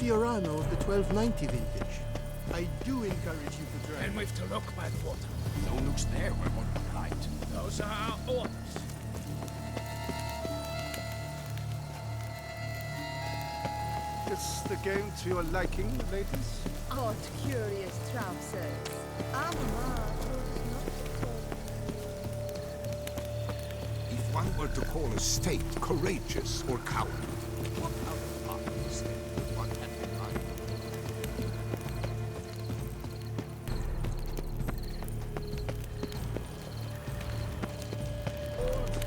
Giurano of the 1290 vintage. I do encourage you to drive. And we've to look by the water. No nooks there where we're polite. Those are our orders. Is the game to your liking, ladies? Odd, curious trousers. If one were to call a state courageous or cowardly, what other part of the state would one have in mind?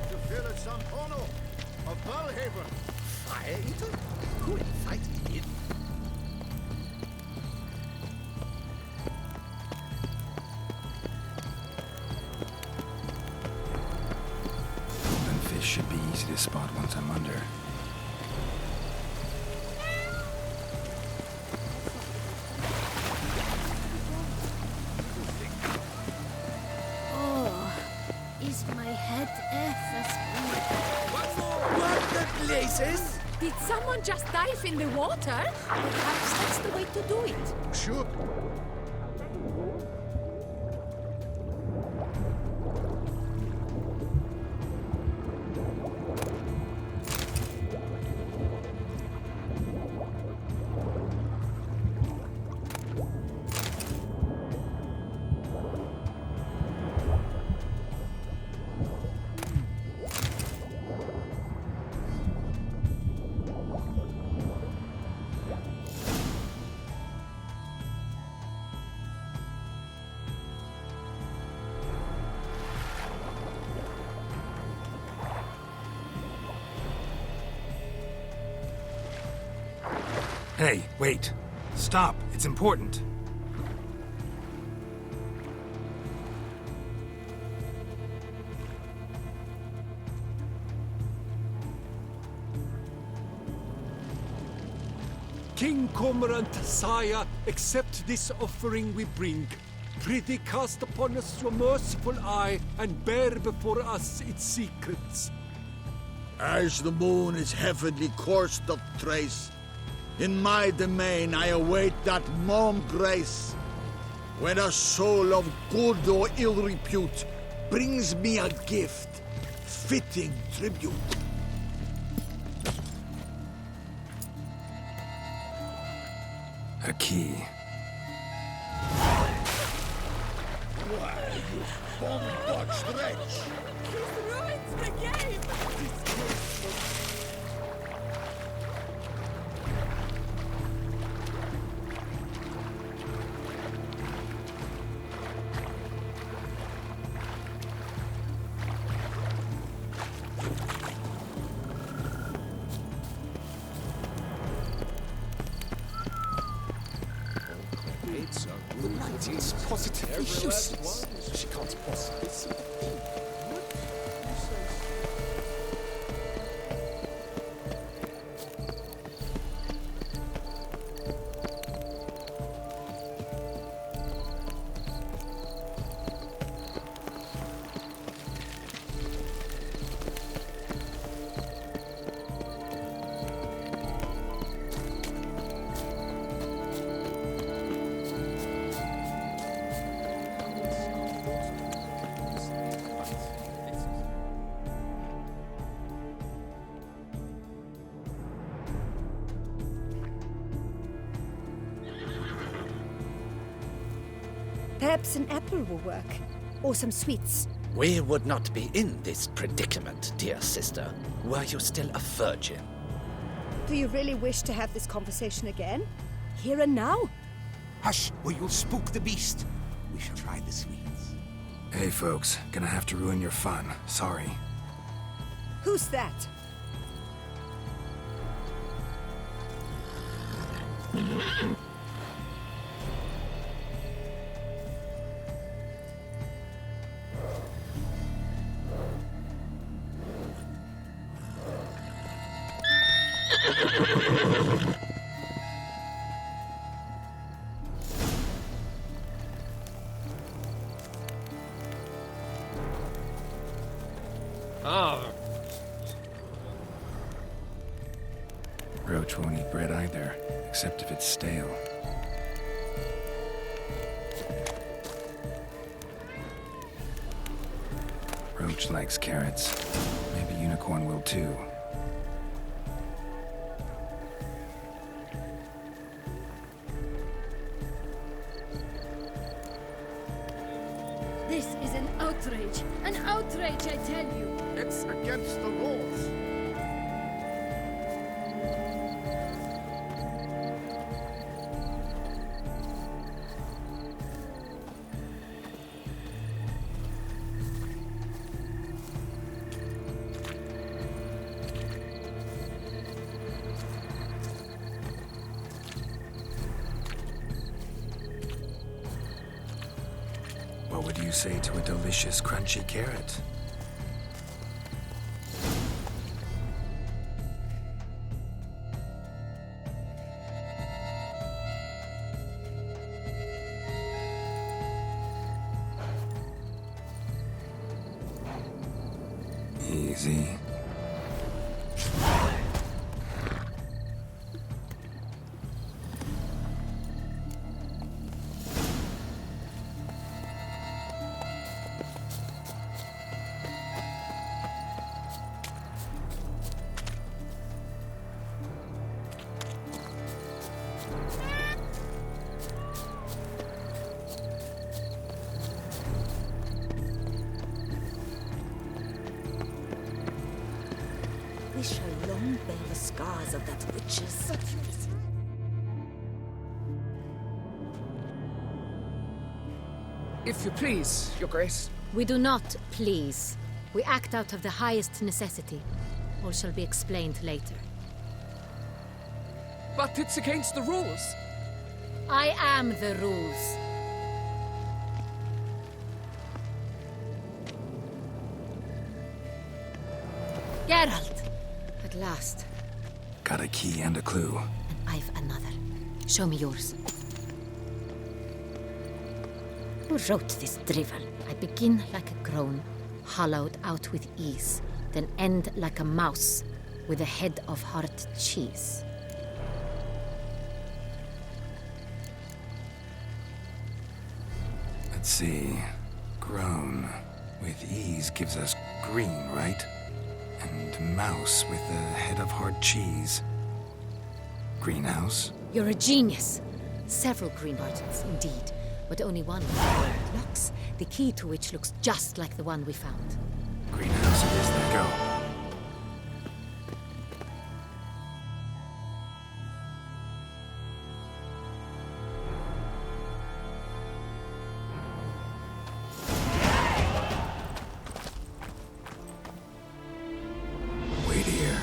To fill Sampono of Valhaven. Fire eater? Who invited him? And fish should be easy to spot once I'm under. Oh, is my head What the blazes? Did someone just dive in the water? Perhaps that's the way to do it. Sure. Hey, wait. Stop. It's important. King Cormorant, sire, accept this offering we bring. Prithee cast upon us your merciful eye, and bear before us its secrets. As the moon its heavenly course doth trace, in my domain I await that mom grace, when a soul of good or ill repute brings me a gift, fitting tribute. A key. Why, you bomb-botched wretch! This ruins the game! The lighting is positively useless. She can't possibly see the thing. Perhaps an apple will work. Or some sweets. We would not be in this predicament, dear sister, were you still a virgin. Do you really wish to have this conversation again? Here and now? Hush, or you'll spook the beast. We shall try the sweets. Hey, folks. Gonna have to ruin your fun. Sorry. Who's that? Roach won't eat bread either, except if it's stale. Roach likes carrots. Maybe Unicorn will too. This is an outrage. An outrage, I tell you. It's against the rules. What would you say to a delicious, crunchy carrot? Easy. We shall long bear the scars of that witch's. If you please, Your Grace. We do not please. We act out of the highest necessity. All shall be explained later. But it's against the rules. I am the rules. Geralt! At last. Got a key and a clue. And I've another. Show me yours. Who wrote this drivel? I begin like a groan, hollowed out with ease, then end like a mouse, with a head of hard cheese. Let's see. Groan with ease gives us green, right? And mouse with a head of hard cheese. Greenhouse? You're a genius. Several green buttons, indeed, but only one with gold locks, the key to which looks just like the one we found. Greenhouse it is then. Go. Wait here.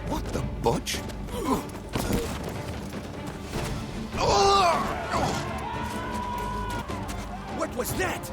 What the butch? What was that?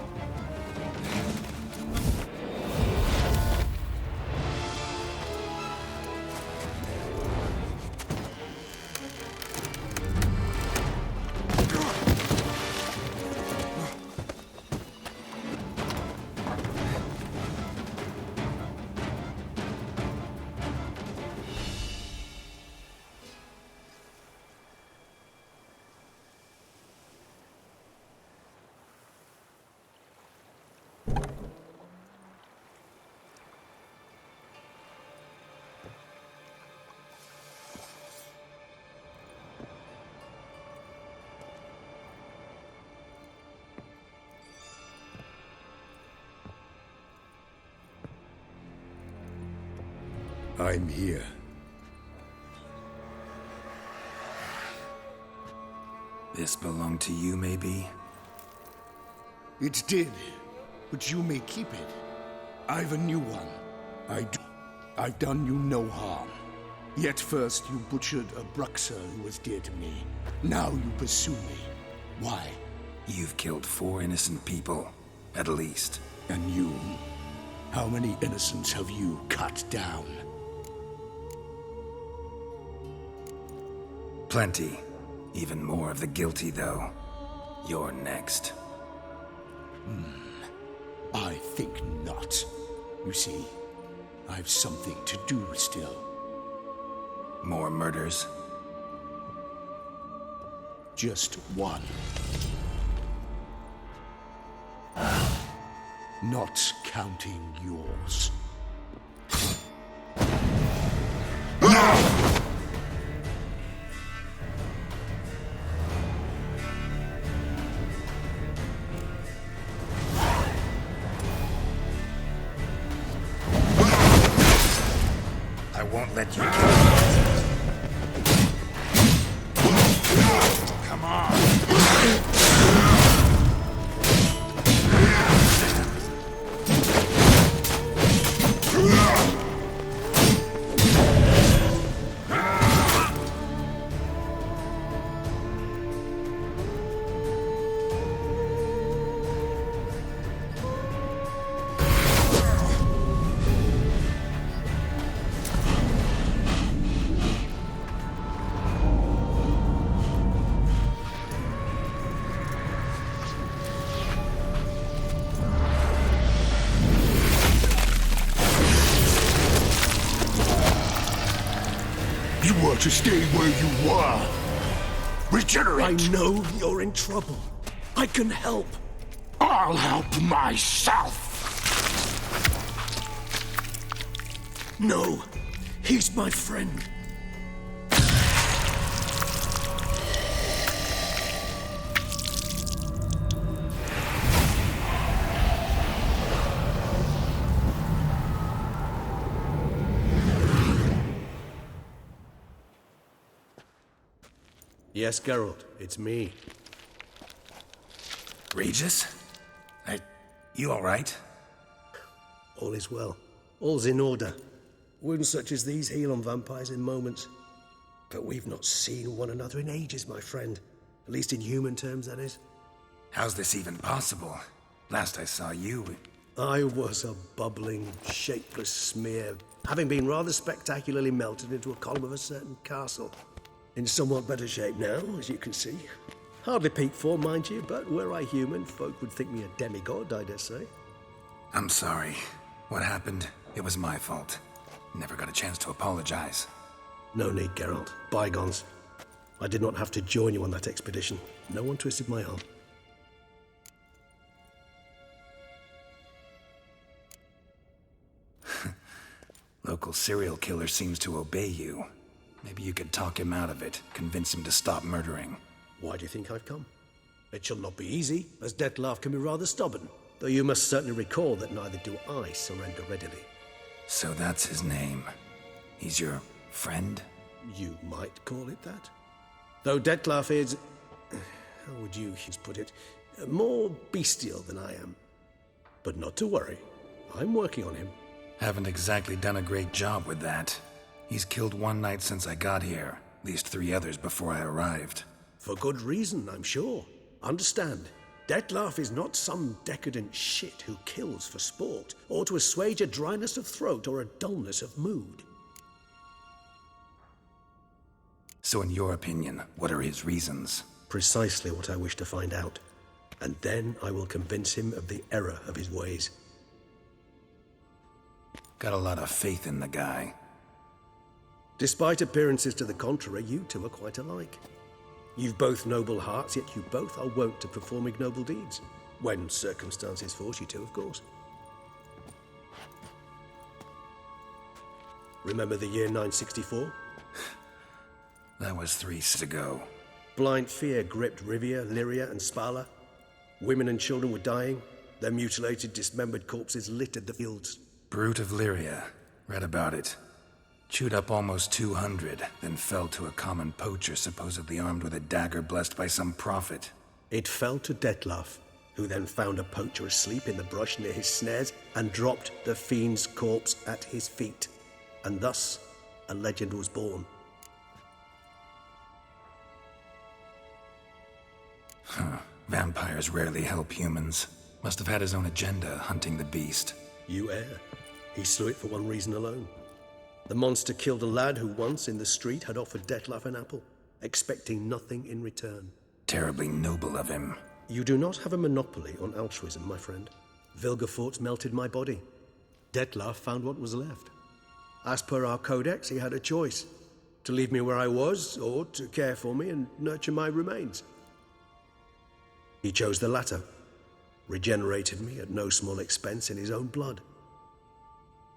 I'm here. This belonged to you, maybe? It did, but you may keep it. I've a new one. I've done you no harm. Yet first you butchered a Bruxer who was dear to me. Now you pursue me. Why? You've killed 4 innocent people, at least. And you? How many innocents have you cut down? Plenty. Even more of the guilty, though. You're next. I think not. You see, I've something to do still. More murders? Just one. Not counting yours. I won't let you kill me. Come on. You were to stay where you were. Regenerate. I know you're in trouble. I can help. I'll help myself. No, he's my friend. Yes, Geralt, it's me. Regis? You all right? All is well. All's in order. Wounds such as these heal on vampires in moments. But we've not seen one another in ages, my friend. At least in human terms, that is. How's this even possible? Last I saw you... I was a bubbling, shapeless smear, having been rather spectacularly melted into a column of a certain castle. In somewhat better shape now, as you can see. Hardly peak form, mind you, but were I human, folk would think me a demigod, I dare say. I'm sorry. What happened? It was my fault. Never got a chance to apologize. No need, Geralt. Bygones. I did not have to join you on that expedition. No one twisted my arm. Local serial killer seems to obey you. Maybe you could talk him out of it, convince him to stop murdering. Why do you think I've come? It shall not be easy, as Dettlaff can be rather stubborn. Though you must certainly recall that neither do I surrender readily. So that's his name. He's your friend? You might call it that. Though Dettlaff is... how would you put it? More bestial than I am. But not to worry. I'm working on him. Haven't exactly done a great job with that. He's killed one night since I got here. At least 3 others before I arrived. For good reason, I'm sure. Understand, Dettlaff is not some decadent shit who kills for sport, or to assuage a dryness of throat or a dullness of mood. So in your opinion, what are his reasons? Precisely what I wish to find out. And then I will convince him of the error of his ways. Got a lot of faith in the guy. Despite appearances to the contrary, you two are quite alike. You've both noble hearts, yet you both are wont to perform ignoble deeds. When circumstances force you to, of course. Remember the year 964? That was 3 years ago. Blind fear gripped Rivia, Lyria, and Spala. Women and children were dying. Their mutilated, dismembered corpses littered the fields. Brute of Lyria. Read about it. Chewed up almost 200, then fell to a common poacher supposedly armed with a dagger blessed by some prophet. It fell to Dettlaff, who then found a poacher asleep in the brush near his snares and dropped the fiend's corpse at his feet. And thus, a legend was born. Huh. Vampires rarely help humans. Must have had his own agenda, hunting the beast. You err. He slew it for one reason alone. The monster killed a lad who once, in the street, had offered Dettlaff an apple, expecting nothing in return. Terribly noble of him. You do not have a monopoly on altruism, my friend. Vilgefortz melted my body. Dettlaff found what was left. As per our codex, he had a choice. To leave me where I was, or to care for me and nurture my remains. He chose the latter. Regenerated me at no small expense in his own blood.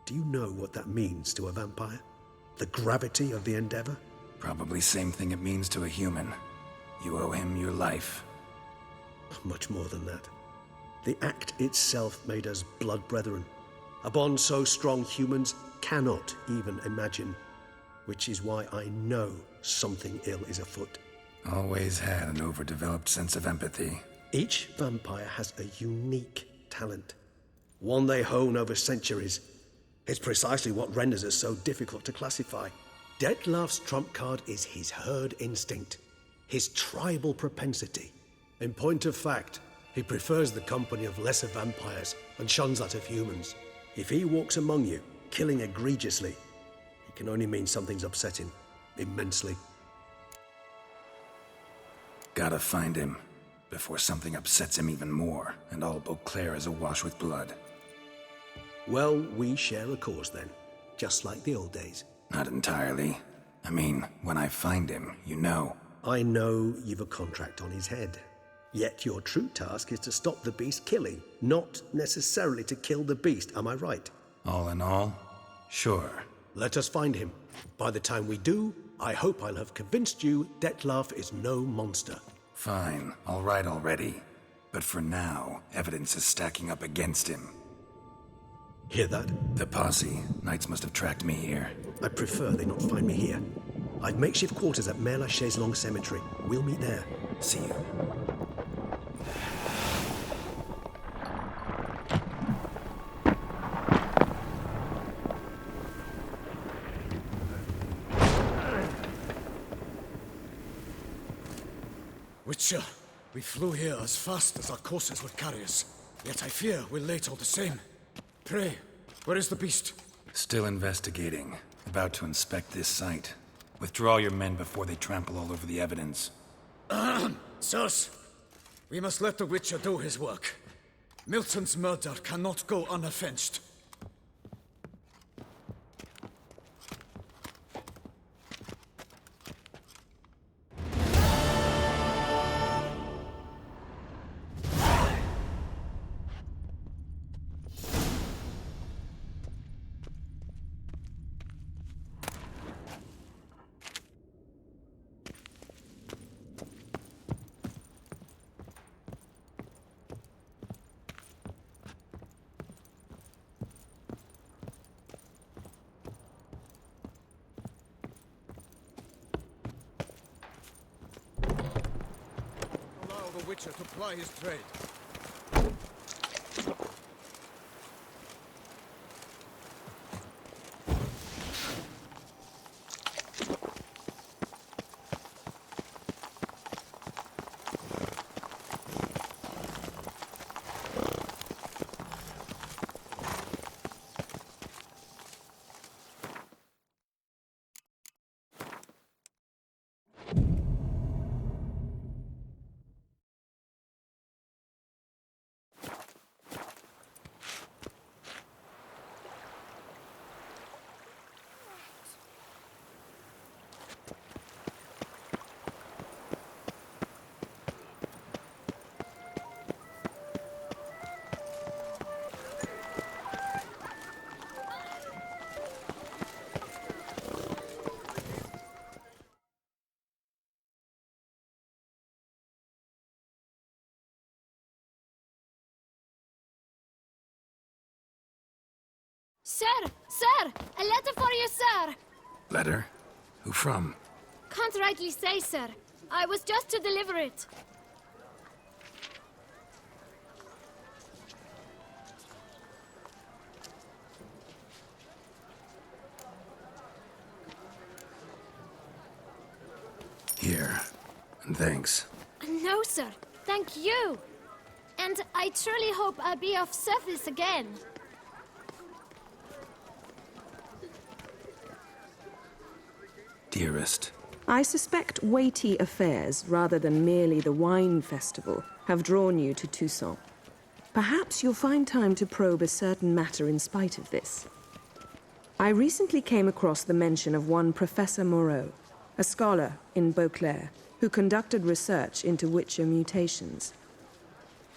Do you know what that means to a vampire? The gravity of the endeavor? Probably same thing it means to a human. You owe him your life. Much more than that. The act itself made us blood brethren. A bond so strong humans cannot even imagine. Which is why I know something ill is afoot. Always had an overdeveloped sense of empathy. Each vampire has a unique talent. One they hone over centuries. It's precisely what renders us so difficult to classify. Dettlaff's trump card is his herd instinct. His tribal propensity. In point of fact, he prefers the company of lesser vampires and shuns that of humans. If he walks among you, killing egregiously, it can only mean something's upset him. Immensely. Gotta find him, before something upsets him even more, and all Beauclair is awash with blood. Well, we share a cause then, just like the old days. Not entirely. I mean, when I find him, you know. I know you've a contract on his head. Yet your true task is to stop the beast killing, not necessarily to kill the beast, am I right? All in all, sure. Let us find him. By the time we do, I hope I'll have convinced you Dettlaff is no monster. Fine, all right already. But for now, evidence is stacking up against him. Hear that? The posse. Knights must have tracked me here. I prefer they not find me here. I've makeshift quarters at Mère Lachaise Long Cemetery. We'll meet there. See you. Witcher, we flew here as fast as our courses would carry us. Yet I fear we're late all the same. Pray, where is the beast? Still investigating. About to inspect this site. Withdraw your men before they trample all over the evidence. Sirs, we must let the Witcher do his work. Milton's murder cannot go unavenged. The Witcher to ply his trade. Sir! Sir! A letter for you, sir! Letter? Who from? Can't rightly say, sir. I was just to deliver it. Here. And thanks. No, sir. Thank you. And I truly hope I'll be of service again. Dearest. I suspect weighty affairs, rather than merely the wine festival, have drawn you to Toussaint. Perhaps you'll find time to probe a certain matter in spite of this. I recently came across the mention of one Professor Moreau, a scholar in Beauclair, who conducted research into Witcher mutations.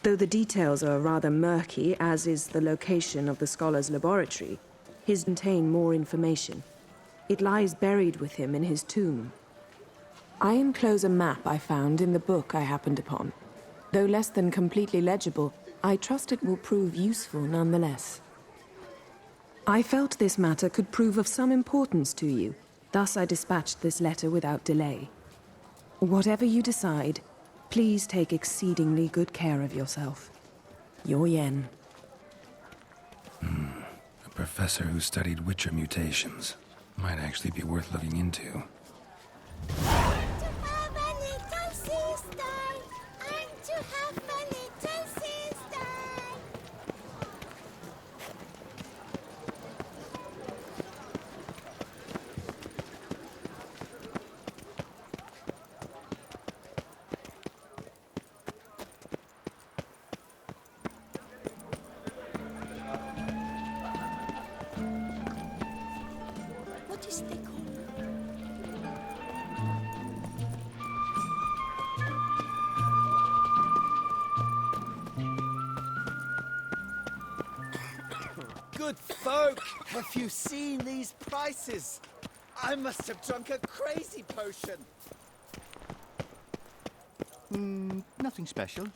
Though the details are rather murky, as is the location of the scholar's laboratory, his contain more information. It lies buried with him in his tomb. I enclose a map I found in the book I happened upon. Though less than completely legible, I trust it will prove useful nonetheless. I felt this matter could prove of some importance to you, thus I dispatched this letter without delay. Whatever you decide, please take exceedingly good care of yourself. Your Yen. A professor who studied Witcher mutations. Might actually be worth looking into. Good folk, have you seen these prices? I must have drunk a crazy potion. Nothing special.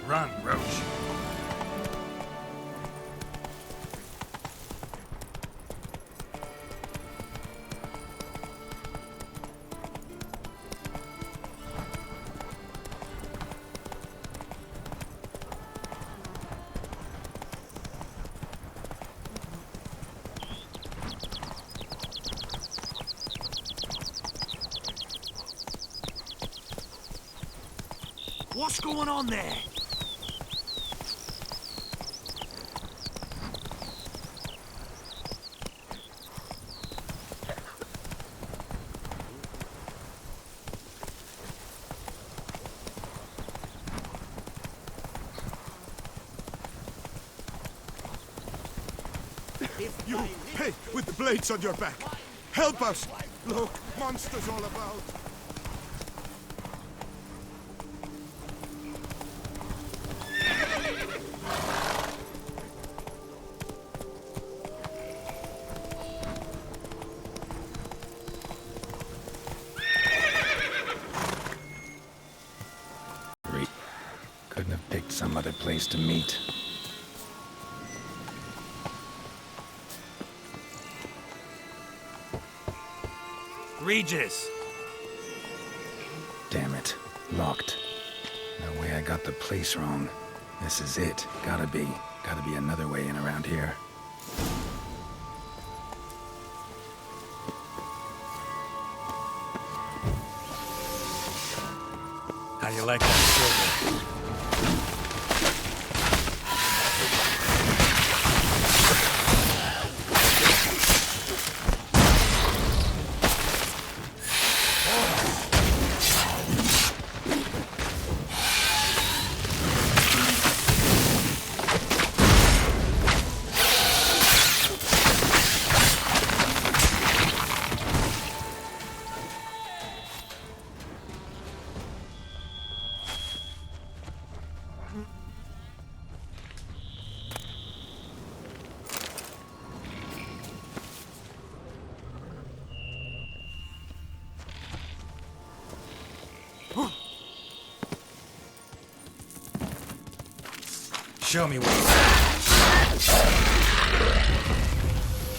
Run, Roach. What's going on there? You, hey, with the blades on your back. Help us! Look, monsters all about. Couldn't have picked some other place to meet. Regis! Damn it. Locked. No way I got the place wrong. This is it. Gotta be another way in around here. How do you like that silver? Show me what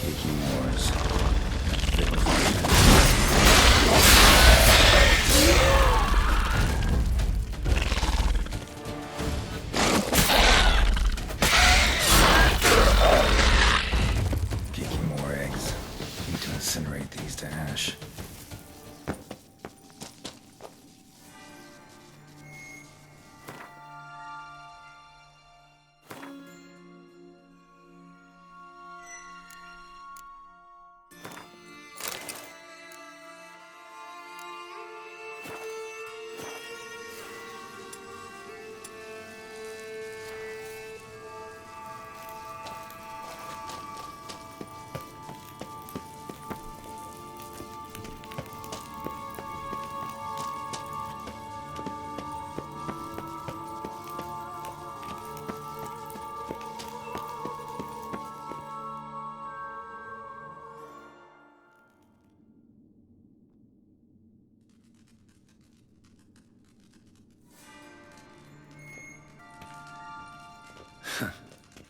Kicking wars. Kicking more eggs. Need to incinerate these to ash.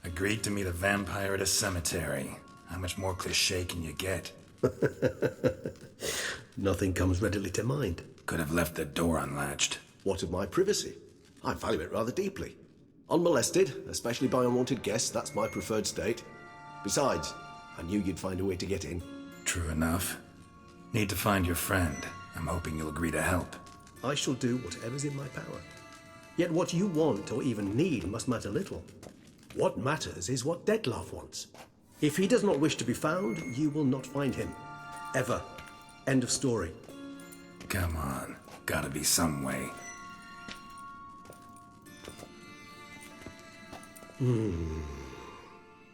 Agreed to meet a vampire at a cemetery. How much more cliché can you get? Nothing comes readily to mind. Could have left the door unlatched. What of my privacy? I value it rather deeply. Unmolested, especially by unwanted guests, that's my preferred state. Besides, I knew you'd find a way to get in. True enough. Need to find your friend. I'm hoping you'll agree to help. I shall do whatever's in my power. Yet what you want or even need must matter little. What matters is what Dettlaff wants. If he does not wish to be found, you will not find him. Ever. End of story. Come on. Gotta be some way.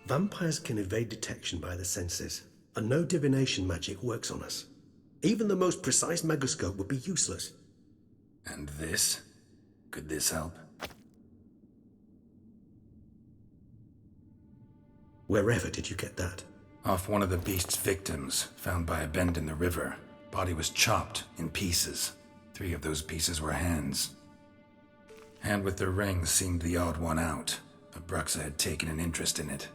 Vampires can evade detection by the senses, and no divination magic works on us. Even the most precise megascope would be useless. And this? Could this help? Wherever did you get that? Off one of the beast's victims, found by a bend in the river. Body was chopped in pieces. 3 of those pieces were hands. Hand with the ring seemed the odd one out. Abruxa had taken an interest in it.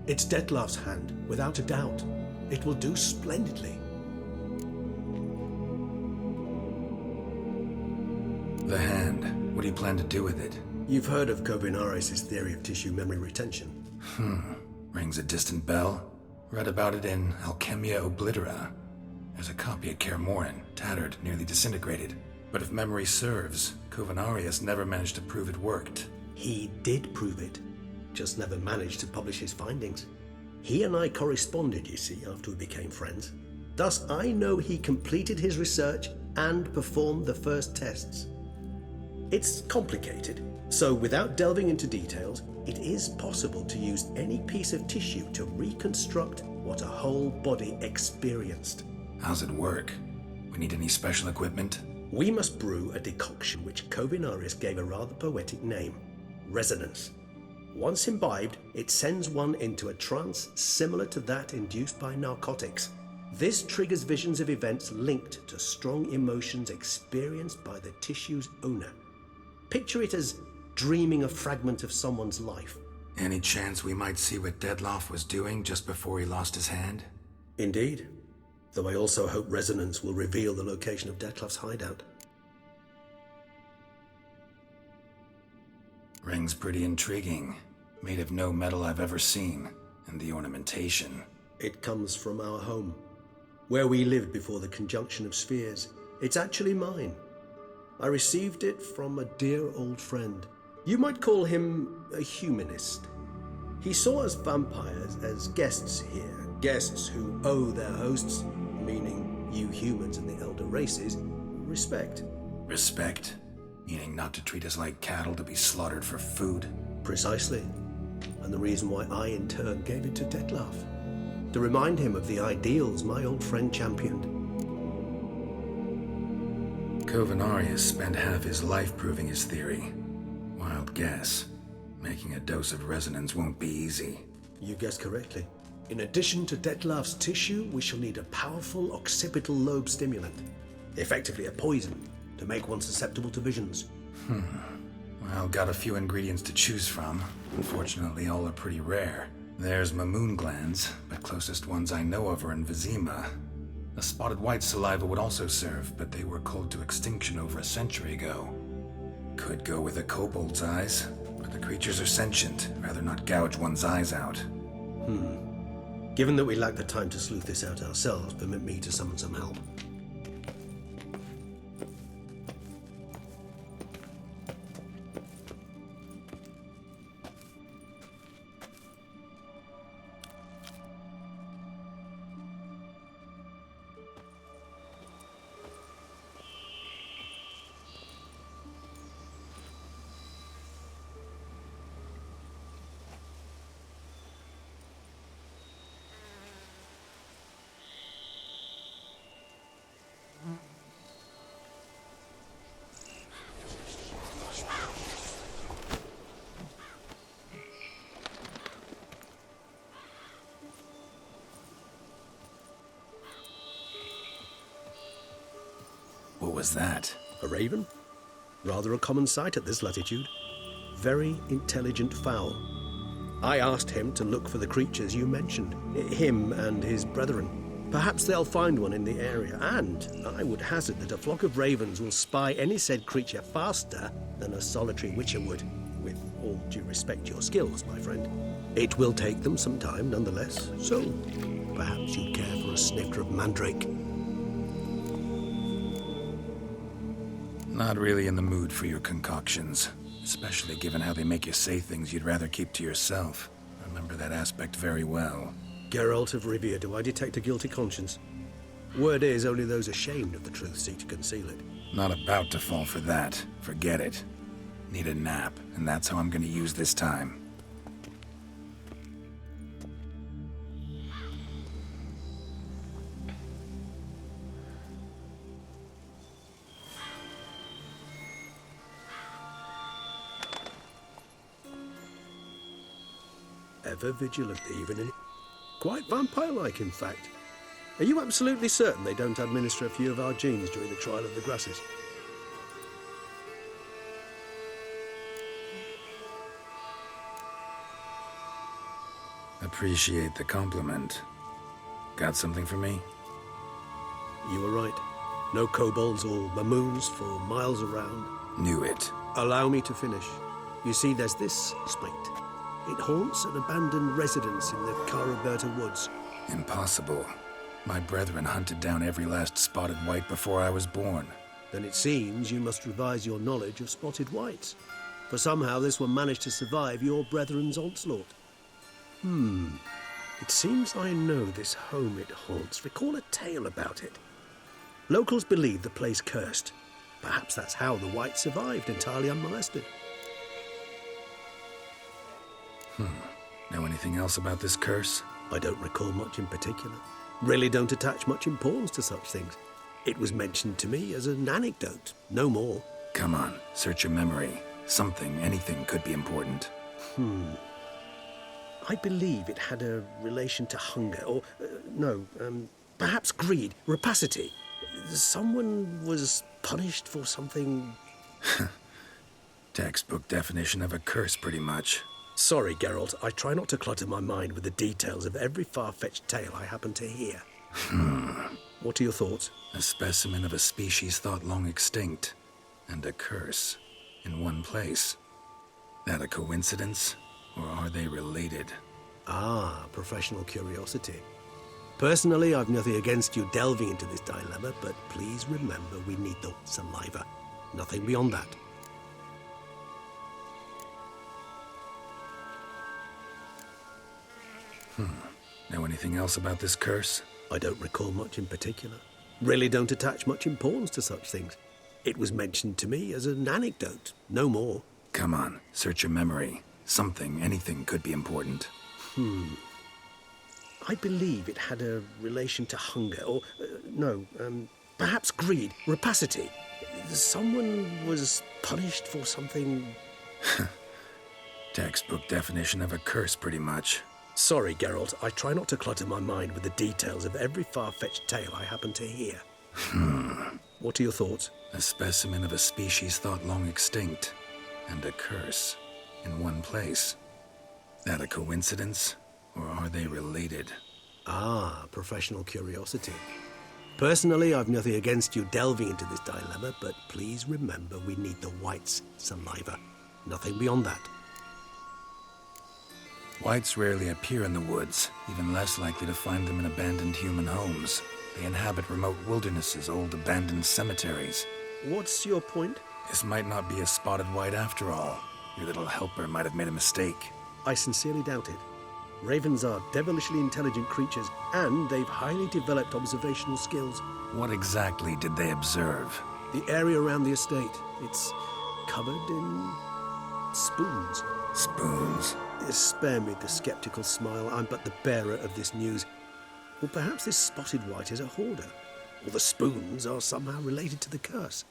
It's Dettlaff's hand, without a doubt. It will do splendidly. The hand. What do you plan to do with it? You've heard of Cobinares' theory of tissue memory retention. Rings a distant bell. Read about it in Alchemia Oblitera. There's a copy at Kaer Morhen, tattered, nearly disintegrated. But if memory serves, Covenarius never managed to prove it worked. He did prove it, just never managed to publish his findings. He and I corresponded, you see, after we became friends. Thus, I know he completed his research and performed the first tests. It's complicated, so without delving into details, it is possible to use any piece of tissue to reconstruct what a whole body experienced. How's it work? We need any special equipment? We must brew a decoction which Covenarius gave a rather poetic name, resonance. Once imbibed, it sends one into a trance similar to that induced by narcotics. This triggers visions of events linked to strong emotions experienced by the tissue's owner. Picture it as dreaming a fragment of someone's life. Any chance we might see what Dettlaff was doing just before he lost his hand? Indeed. Though I also hope resonance will reveal the location of Dettlaff's hideout. Ring's pretty intriguing. Made of no metal I've ever seen. And the ornamentation. It comes from our home, where we lived before the conjunction of spheres. It's actually mine. I received it from a dear old friend. You might call him a humanist. He saw us vampires as guests here, guests who owe their hosts, meaning you humans and the elder races, respect. Respect? Meaning not to treat us like cattle to be slaughtered for food? Precisely. And the reason why I in turn gave it to Dettlaff. To remind him of the ideals my old friend championed. Covenarius spent half his life proving his theory. Wild guess. Making a dose of resonance won't be easy. You guessed correctly. In addition to Dettlaff's tissue, we shall need a powerful occipital lobe stimulant. Effectively a poison, to make one susceptible to visions. Well, got a few ingredients to choose from. Unfortunately, all are pretty rare. There's Mamoon glands, but closest ones I know of are in Vizima. A spotted white saliva would also serve, but they were cold to extinction over a century ago. Could go with a kobold's eyes, but the creatures are sentient. Rather not gouge one's eyes out. Given that we lack the time to sleuth this out ourselves, permit me to summon some help. What was that? A raven? Rather a common sight at this latitude. Very intelligent fowl. I asked him to look for the creatures you mentioned, him and his brethren. Perhaps they'll find one in the area, and I would hazard that a flock of ravens will spy any said creature faster than a solitary witcher would. With all due respect to your skills, my friend. It will take them some time, nonetheless, so perhaps you'd care for a snifter of mandrake. Not really in the mood for your concoctions, especially given how they make you say things you'd rather keep to yourself. I remember that aspect very well. Geralt of Rivia, do I detect a guilty conscience? Word is, only those ashamed of the truth seek to conceal it. Not about to fall for that. Forget it. Need a nap, and that's how I'm gonna use this time. Ever vigilant, even in... Quite vampire-like, in fact. Are you absolutely certain they don't administer a few of our genes during the trial of the grasses? Appreciate the compliment. Got something for me? You were right. No kobolds or mamoons for miles around. Knew it. Allow me to finish. You see, there's this spite. It haunts an abandoned residence in the Caraberta woods. Impossible. My brethren hunted down every last spotted white before I was born. Then it seems you must revise your knowledge of spotted whites. For somehow this one managed to survive your brethren's onslaught. It seems I know this home it haunts. Recall a tale about it. Locals believe the place cursed. Perhaps that's how the whites survived entirely unmolested. Know anything else about this curse? I don't recall much in particular. Really don't attach much importance to such things. It was mentioned to me as an anecdote, no more. Come on, search your memory. Something, anything could be important. I believe it had a relation to hunger, or, perhaps greed, rapacity. Someone was punished for something... Textbook definition of a curse, pretty much. Sorry, Geralt, I try not to clutter my mind with the details of every far-fetched tale I happen to hear. What are your thoughts? A specimen of a species thought long extinct, and a curse, in one place. That a coincidence, or are they related? Ah, professional curiosity. Personally, I've nothing against you delving into this dilemma, but please remember we need the saliva. Nothing beyond that. Know anything else about this curse? I don't recall much in particular. Really don't attach much importance to such things. It was mentioned to me as an anecdote, no more. Come on, search your memory. Something, anything could be important. I believe it had a relation to hunger, or, perhaps greed, rapacity. Someone was punished for something... Textbook definition of a curse, pretty much. Sorry, Geralt, I try not to clutter my mind with the details of every far-fetched tale I happen to hear. What are your thoughts? A specimen of a species thought long extinct, and a curse, in one place. That a coincidence, or are they related? Ah, professional curiosity. Personally, I've nothing against you delving into this dilemma, but please remember we need the whites' saliva. Nothing beyond that. Whites rarely appear in the woods, even less likely to find them in abandoned human homes. They inhabit remote wildernesses, old abandoned cemeteries. What's your point? This might not be a spotted white after all. Your little helper might have made a mistake. I sincerely doubt it. Ravens are devilishly intelligent creatures, and they've highly developed observational skills. What exactly did they observe? The area around the estate. It's covered in spoons. Spoons? Spare me the skeptical smile. I'm but the bearer of this news. Or perhaps this spotted white is a hoarder. Or the spoons are somehow related to the curse.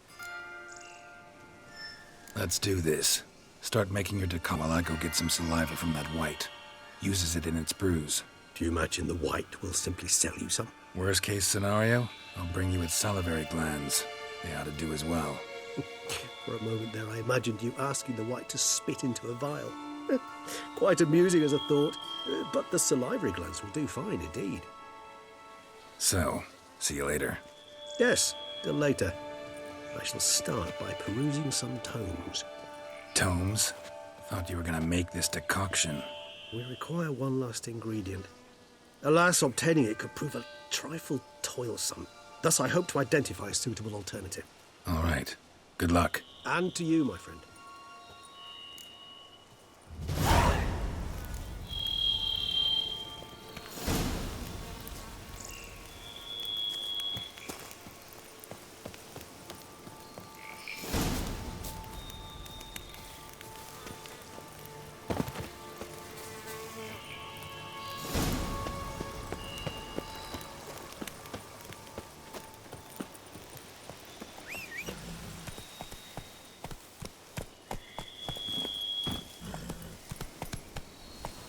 Let's do this. Start making your decal while I go get some saliva from that white. Uses it in its brews. Do you imagine the white will simply sell you some? Worst case scenario, I'll bring you its salivary glands. They ought to do as well. For a moment there, I imagined you asking the white to spit into a vial. Quite amusing as a thought, but the salivary glands will do fine indeed. So, see you later. Yes, till later. I shall start by perusing some tomes. Tomes? Thought you were gonna make this decoction. We require one last ingredient. Alas, obtaining it could prove a trifle toilsome. Thus, I hope to identify a suitable alternative. All right. Good luck. And to you, my friend.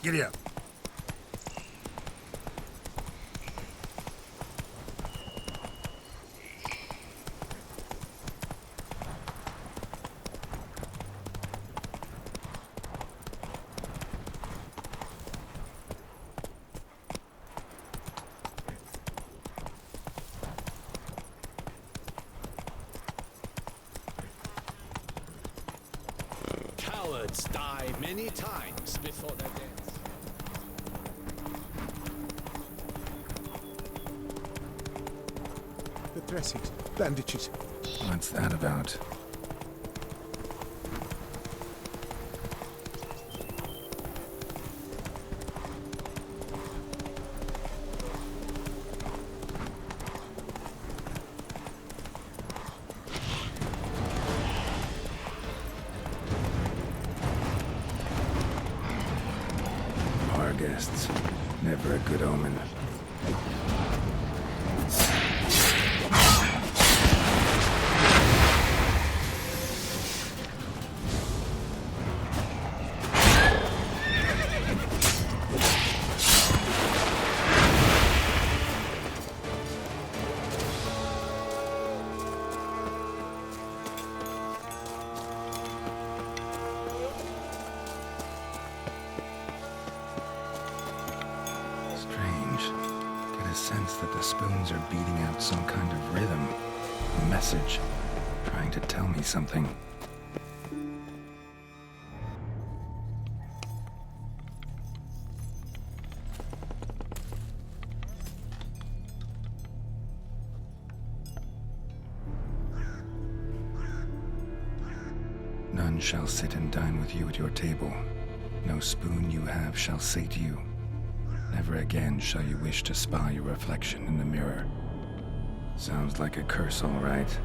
Giddy up. Cowards die many times before their deaths. Dressings, bandages. What's that about? Our guests. Never a good omen. Sense that the spoons are beating out some kind of rhythm, a message, trying to tell me something. None shall sit and dine with you at your table. No spoon you have shall sate you. Never again shall you wish to spy your reflection in the mirror. Sounds like a curse, all right.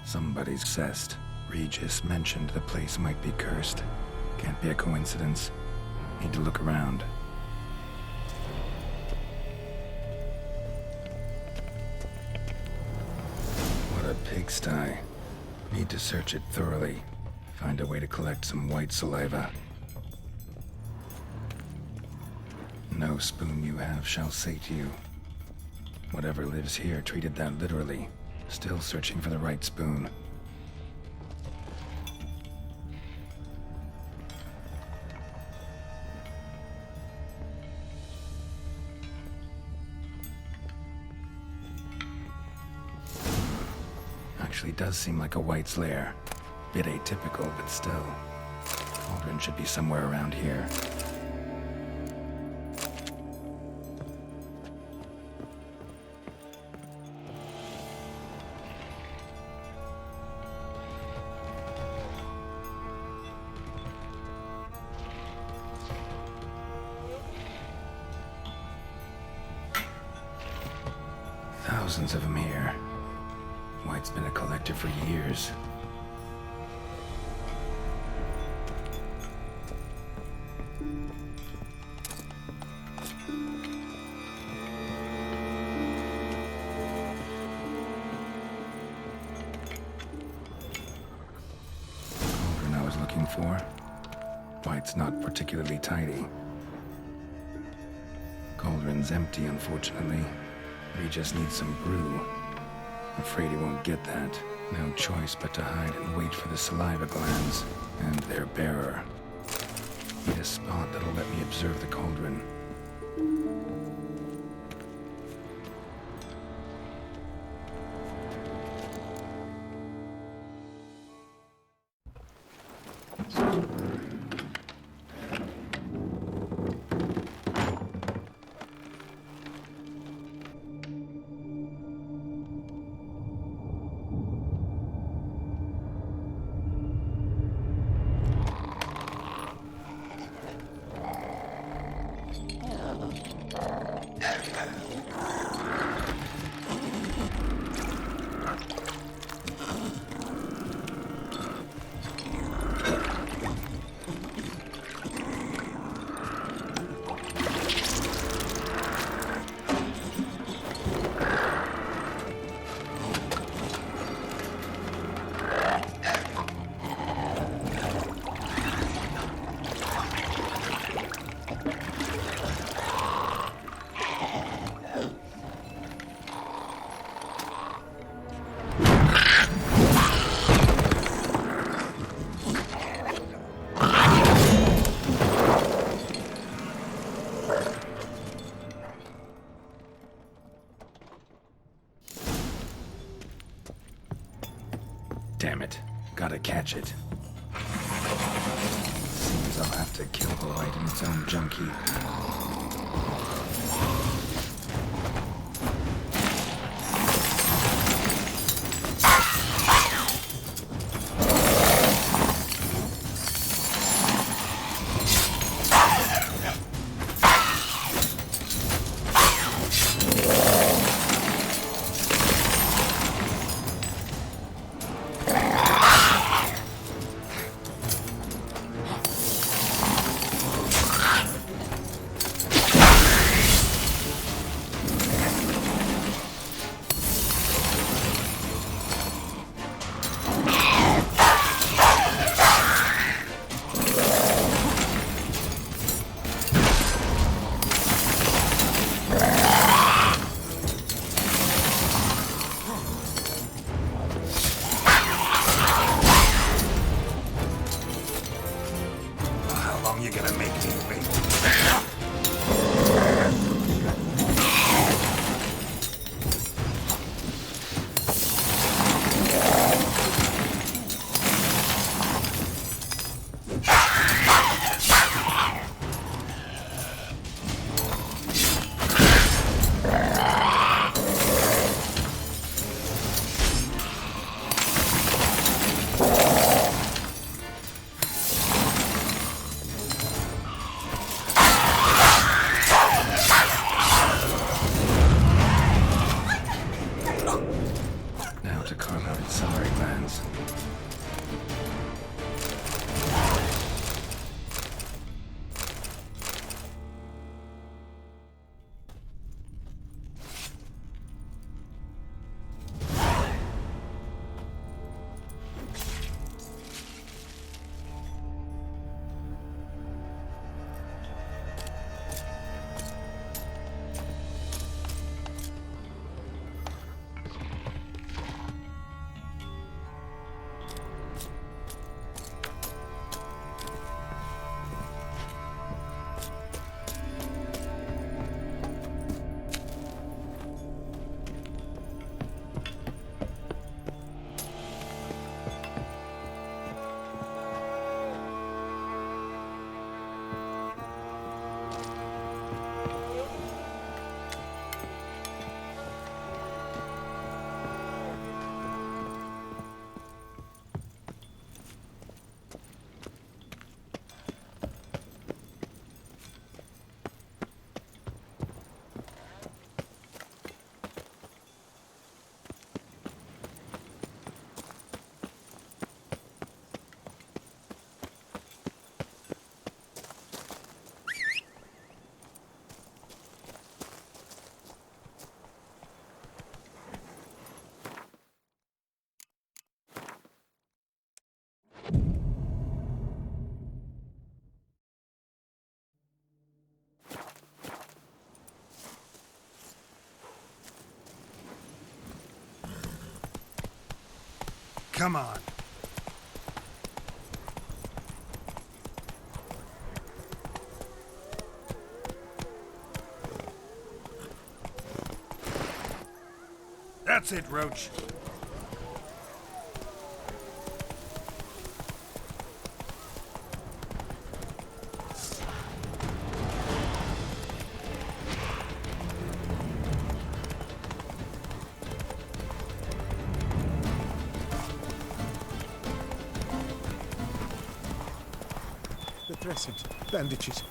Somebody's obsessed. Regis mentioned the place might be cursed. Can't be a coincidence. Need to look around. Pigsty. Need to search it thoroughly. Find a way to collect some white saliva. No spoon you have shall sate you. Whatever lives here treated that literally. Still searching for the right spoon. Actually does seem like a white's lair. Bit atypical, but still. Cauldron should be somewhere around here. Thousands of them here. White's been a collector for years. Cauldron I was looking for. White's not particularly tidy. Cauldron's empty, unfortunately. We just need some brew. Afraid he won't get that. No choice but to hide and wait for the saliva glands and their bearer. Need a spot that'll let me observe the cauldron. Damn it. Gotta catch it. to kill right in its own junkie. Come on. That's it, Roach. The dressings, bandages.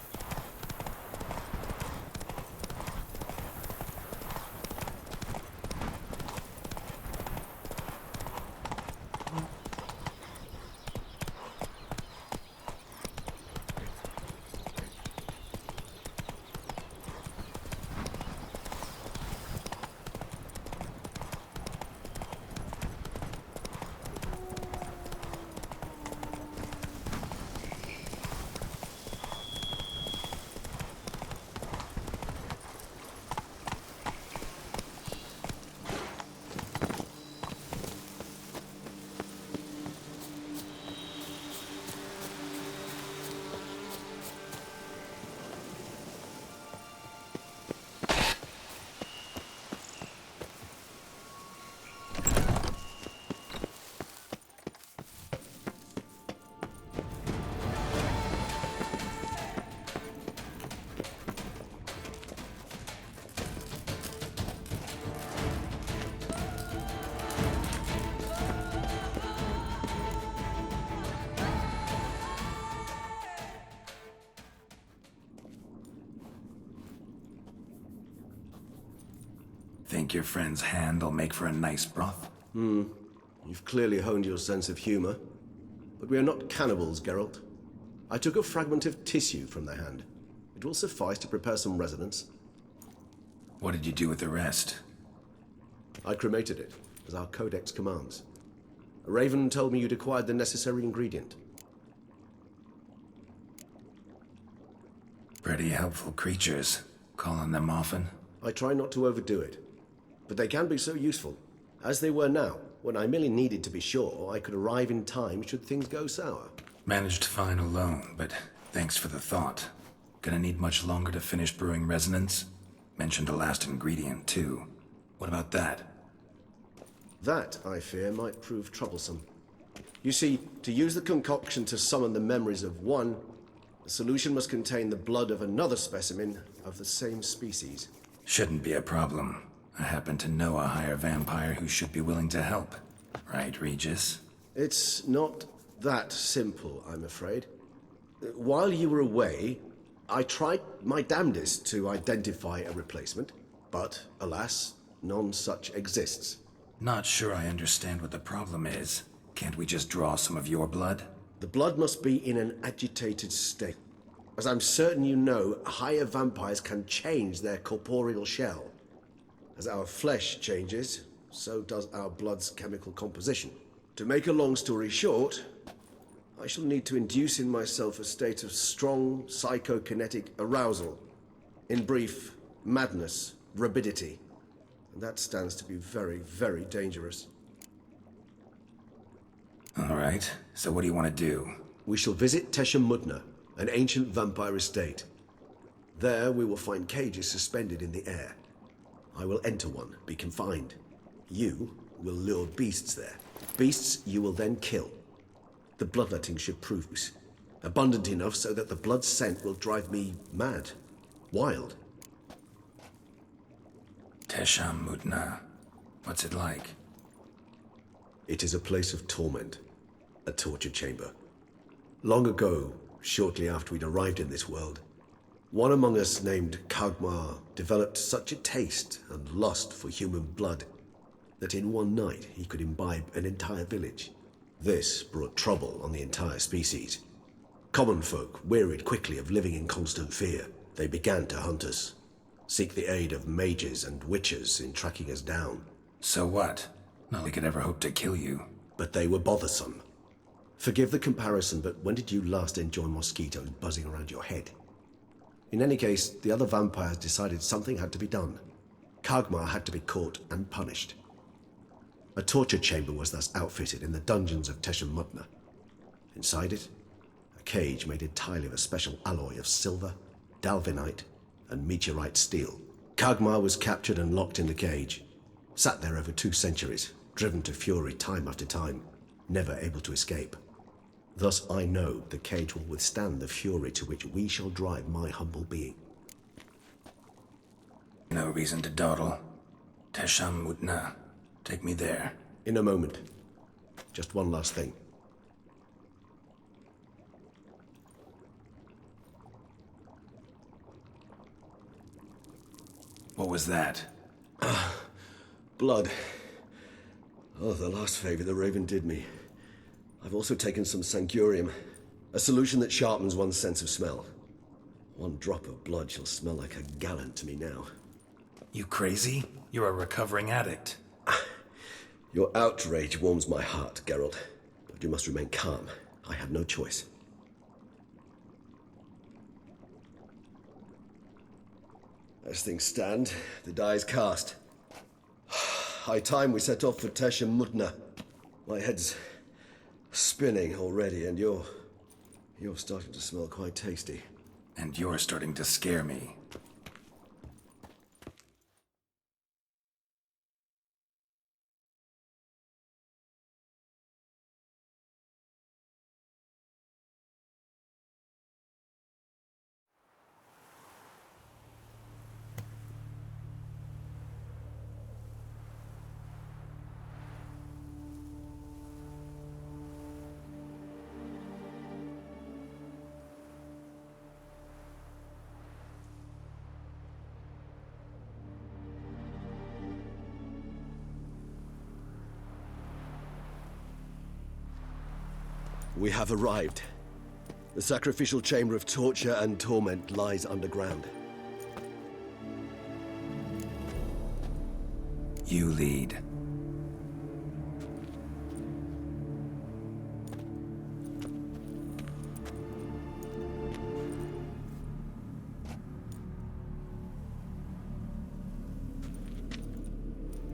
Think your friend's hand will make for a nice broth? You've clearly honed your sense of humor. But we are not cannibals, Geralt. I took a fragment of tissue from the hand. It will suffice to prepare some resonance. What did you do with the rest? I cremated it, as our codex commands. A raven told me you'd acquired the necessary ingredient. Pretty helpful creatures. Call on them often? I try not to overdo it. But they can be so useful. As they were now, when I merely needed to be sure I could arrive in time should things go sour. Managed fine alone, but thanks for the thought. Gonna need much longer to finish brewing resonance? Mentioned a last ingredient, too. What about that? That, I fear, might prove troublesome. You see, to use the concoction to summon the memories of one, the solution must contain the blood of another specimen of the same species. Shouldn't be a problem. I happen to know a higher vampire who should be willing to help. Right, Regis? It's not that simple, I'm afraid. While you were away, I tried my damnedest to identify a replacement, but, alas, none such exists. Not sure I understand what the problem is. Can't we just draw some of your blood? The blood must be in an agitated state. As I'm certain you know, higher vampires can change their corporeal shell. As our flesh changes, so does our blood's chemical composition. To make a long story short, I shall need to induce in myself a state of strong psychokinetic arousal. In brief, madness, rabidity. And that stands to be very, very dangerous. All right, so what do you want to do? We shall visit Teshamudna, an ancient vampire estate. There we will find cages suspended in the air. I will enter one, be confined. You will lure beasts there. Beasts you will then kill. The bloodletting should prove abundant enough so that the blood scent will drive me mad, wild. Teshamudna. What's it like? It is a place of torment, a torture chamber. Long ago, shortly after we'd arrived in this world, one among us named Kagmar developed such a taste and lust for human blood that in one night he could imbibe an entire village. This brought trouble on the entire species. Common folk wearied quickly of living in constant fear. They began to hunt us, seek the aid of mages and witches in tracking us down. So what? Not like they could ever hope to kill you. But they were bothersome. Forgive the comparison, but when did you last enjoy mosquitoes buzzing around your head? In any case, the other vampires decided something had to be done. Kagmar had to be caught and punished. A torture chamber was thus outfitted in the dungeons of Teshamudna. Inside it, a cage made entirely of a special alloy of silver, dalvinite, and meteorite steel. Kagmar was captured and locked in the cage. Sat there over 2 centuries, driven to fury time after time, never able to escape. Thus I know the cage will withstand the fury to which we shall drive my humble being. No reason to dawdle. Teshamudna. Take me there. In a moment. Just one last thing. What was that? Blood. Oh, the last favor the Raven did me. I've also taken some sancurium, a solution that sharpens one's sense of smell. One drop of blood shall smell like a gallon to me now. You crazy? You're a recovering addict. Your outrage warms my heart, Geralt. But you must remain calm. I have no choice. As things stand, the die is cast. High time we set off for Teshamudna. My head's spinning already, and you're starting to smell quite tasty. And you're starting to scare me. We have arrived. The sacrificial chamber of torture and torment lies underground. You lead.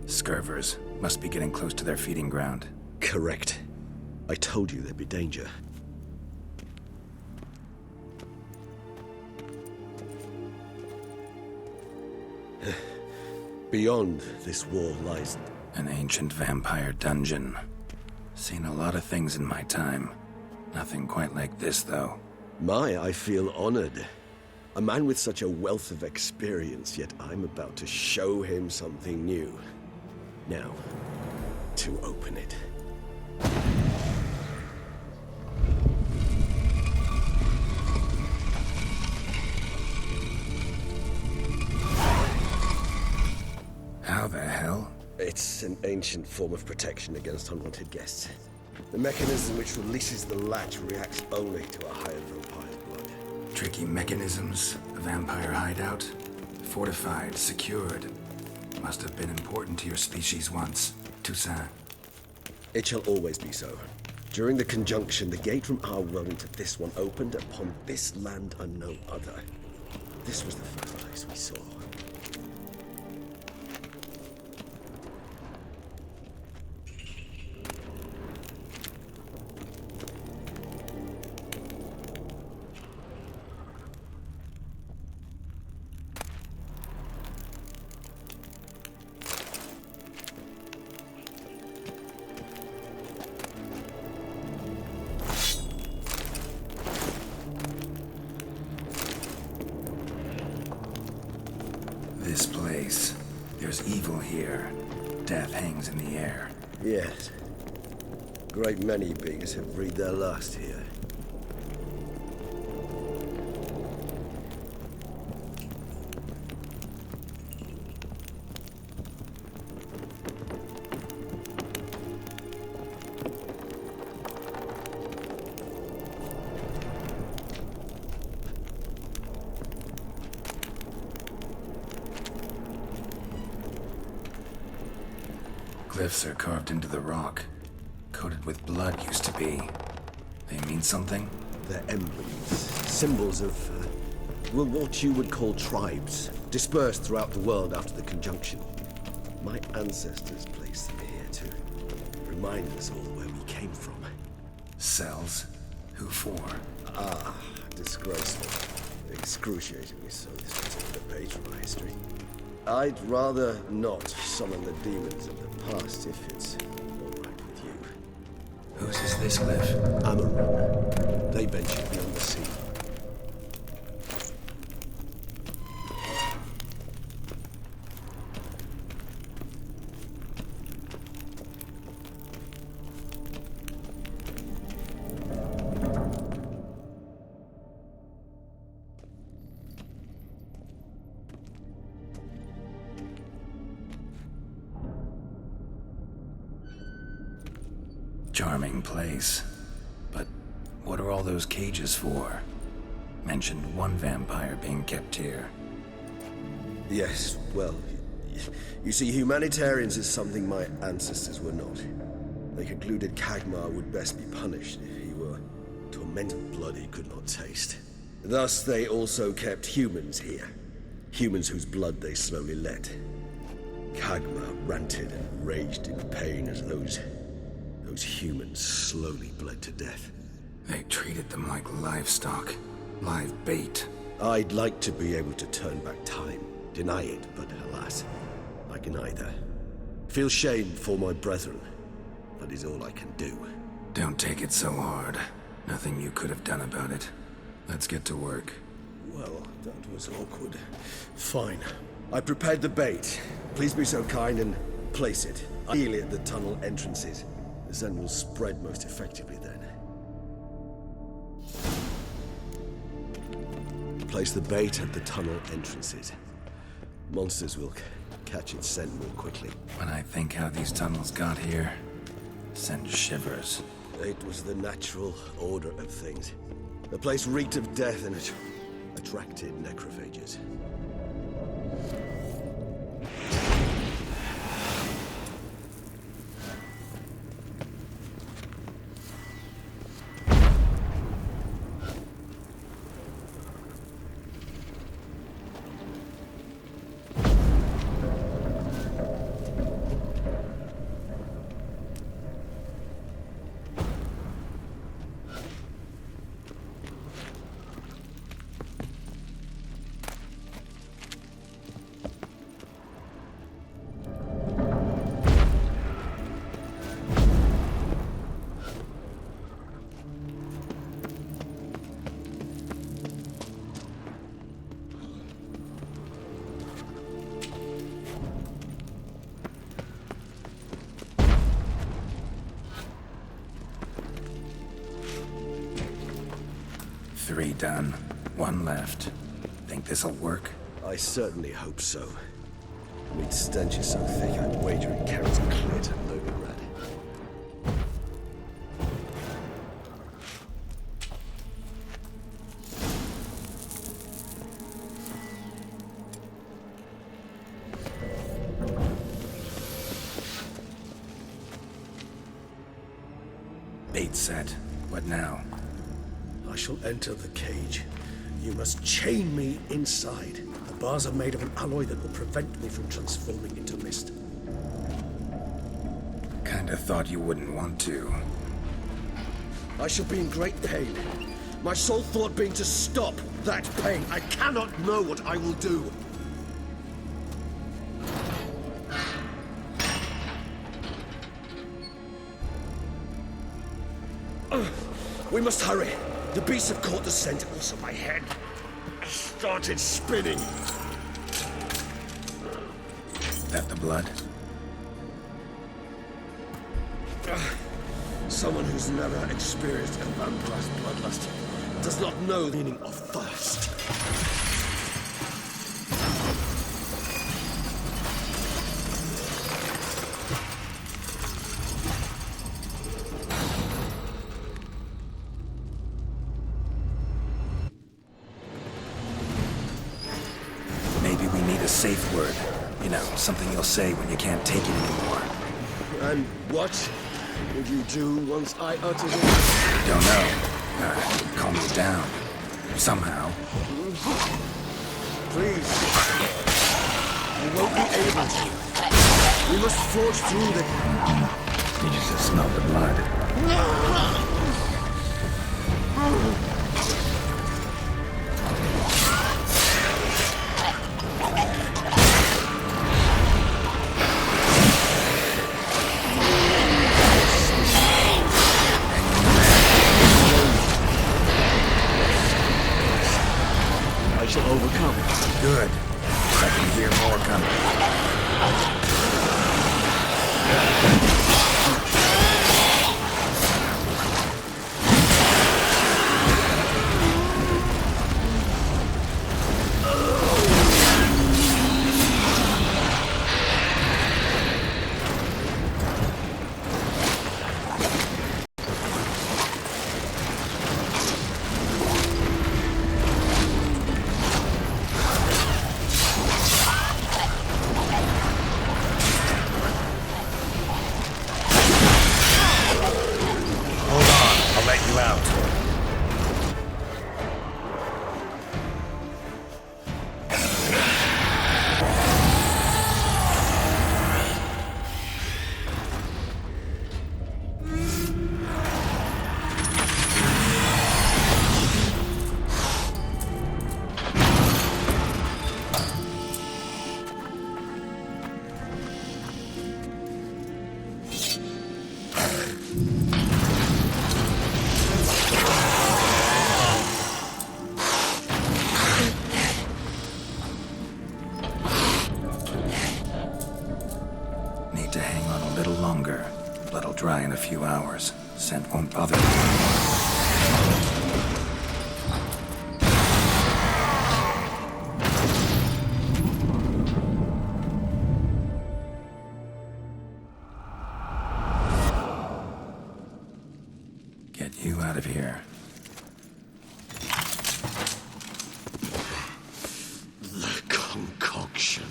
Scurvers must be getting close to their feeding ground. Correct. I told you there'd be danger. Beyond this wall lies an ancient vampire dungeon. Seen a lot of things in my time. Nothing quite like this, though. I feel honored. A man with such a wealth of experience, yet I'm about to show him something new. Now, to open it. How the hell? It's an ancient form of protection against unwanted guests. The mechanism which releases the latch reacts only to a higher vampire blood. Tricky mechanisms, a vampire hideout. Fortified, secured. Must have been important to your species once, Toussaint. It shall always be so. During the conjunction, the gate from our world into this one opened upon this land and no other. This was the first place we saw. This place. There's evil here. Death hangs in the air. Yes. Great many beings have breathed their last here. Glyphs are carved into the rock. Coated with blood used to be. They mean something? They're emblems. Symbols of, well, what you would call tribes. Dispersed throughout the world after the conjunction. My ancestors placed them here to remind us all where we came from. Cells? Who for? Ah, disgraceful. Excruciatingly so, this particular page from our history. I'd rather not summon the demons of the past if it's all right with you. Whose is this glyph? Amaran. They ventured beyond the sea. Charming place. But what are all those cages for? Mentioned one vampire being kept here. Yes, well, you see, humanitarians is something my ancestors were not. They concluded Kagmar would best be punished if he were tormented blood he could not taste. Thus, they also kept humans here. Humans whose blood they slowly let. Kagmar ranted and raged in pain as those humans slowly bled to death. They treated them like livestock. Live bait. I'd like to be able to turn back time. Deny it, but alas, I can either. Feel shame for my brethren. That is all I can do. Don't take it so hard. Nothing you could have done about it. Let's get to work. Well, that was awkward. Fine. I prepared the bait. Please be so kind and place it, ideally at the tunnel entrances. The scent will spread most effectively then. Place the bait at the tunnel entrances. Monsters will catch its scent more quickly. When I think how these tunnels got here, send shivers. It was the natural order of things. The place reeked of death and it attracted necrophages. Three done. One left. Think this'll work? I certainly hope so. Meat stench is so thick I'd wager it carries a clear to Novigrad. Bait set. What now? I shall enter the cage. You must chain me inside. The bars are made of an alloy that will prevent me from transforming into mist. Kinda thought you wouldn't want to. I shall be in great pain. My sole thought being to stop that pain. I cannot know what I will do. We must hurry. The beasts have caught the scent, also my head started spinning. That the blood? Someone who's never experienced a vampire's bloodlust does not know the meaning of thirst. Safe word. You know, something you'll say when you can't take it anymore. And what would you do once I utter it? Don't know. Calm me down. Somehow. Please. You won't be able to. We must forge through the... You just smell the blood. Overcome. Good. I can hear more coming. Blood'll dry in a few hours. Scent won't bother me anymore. of here. The concoction.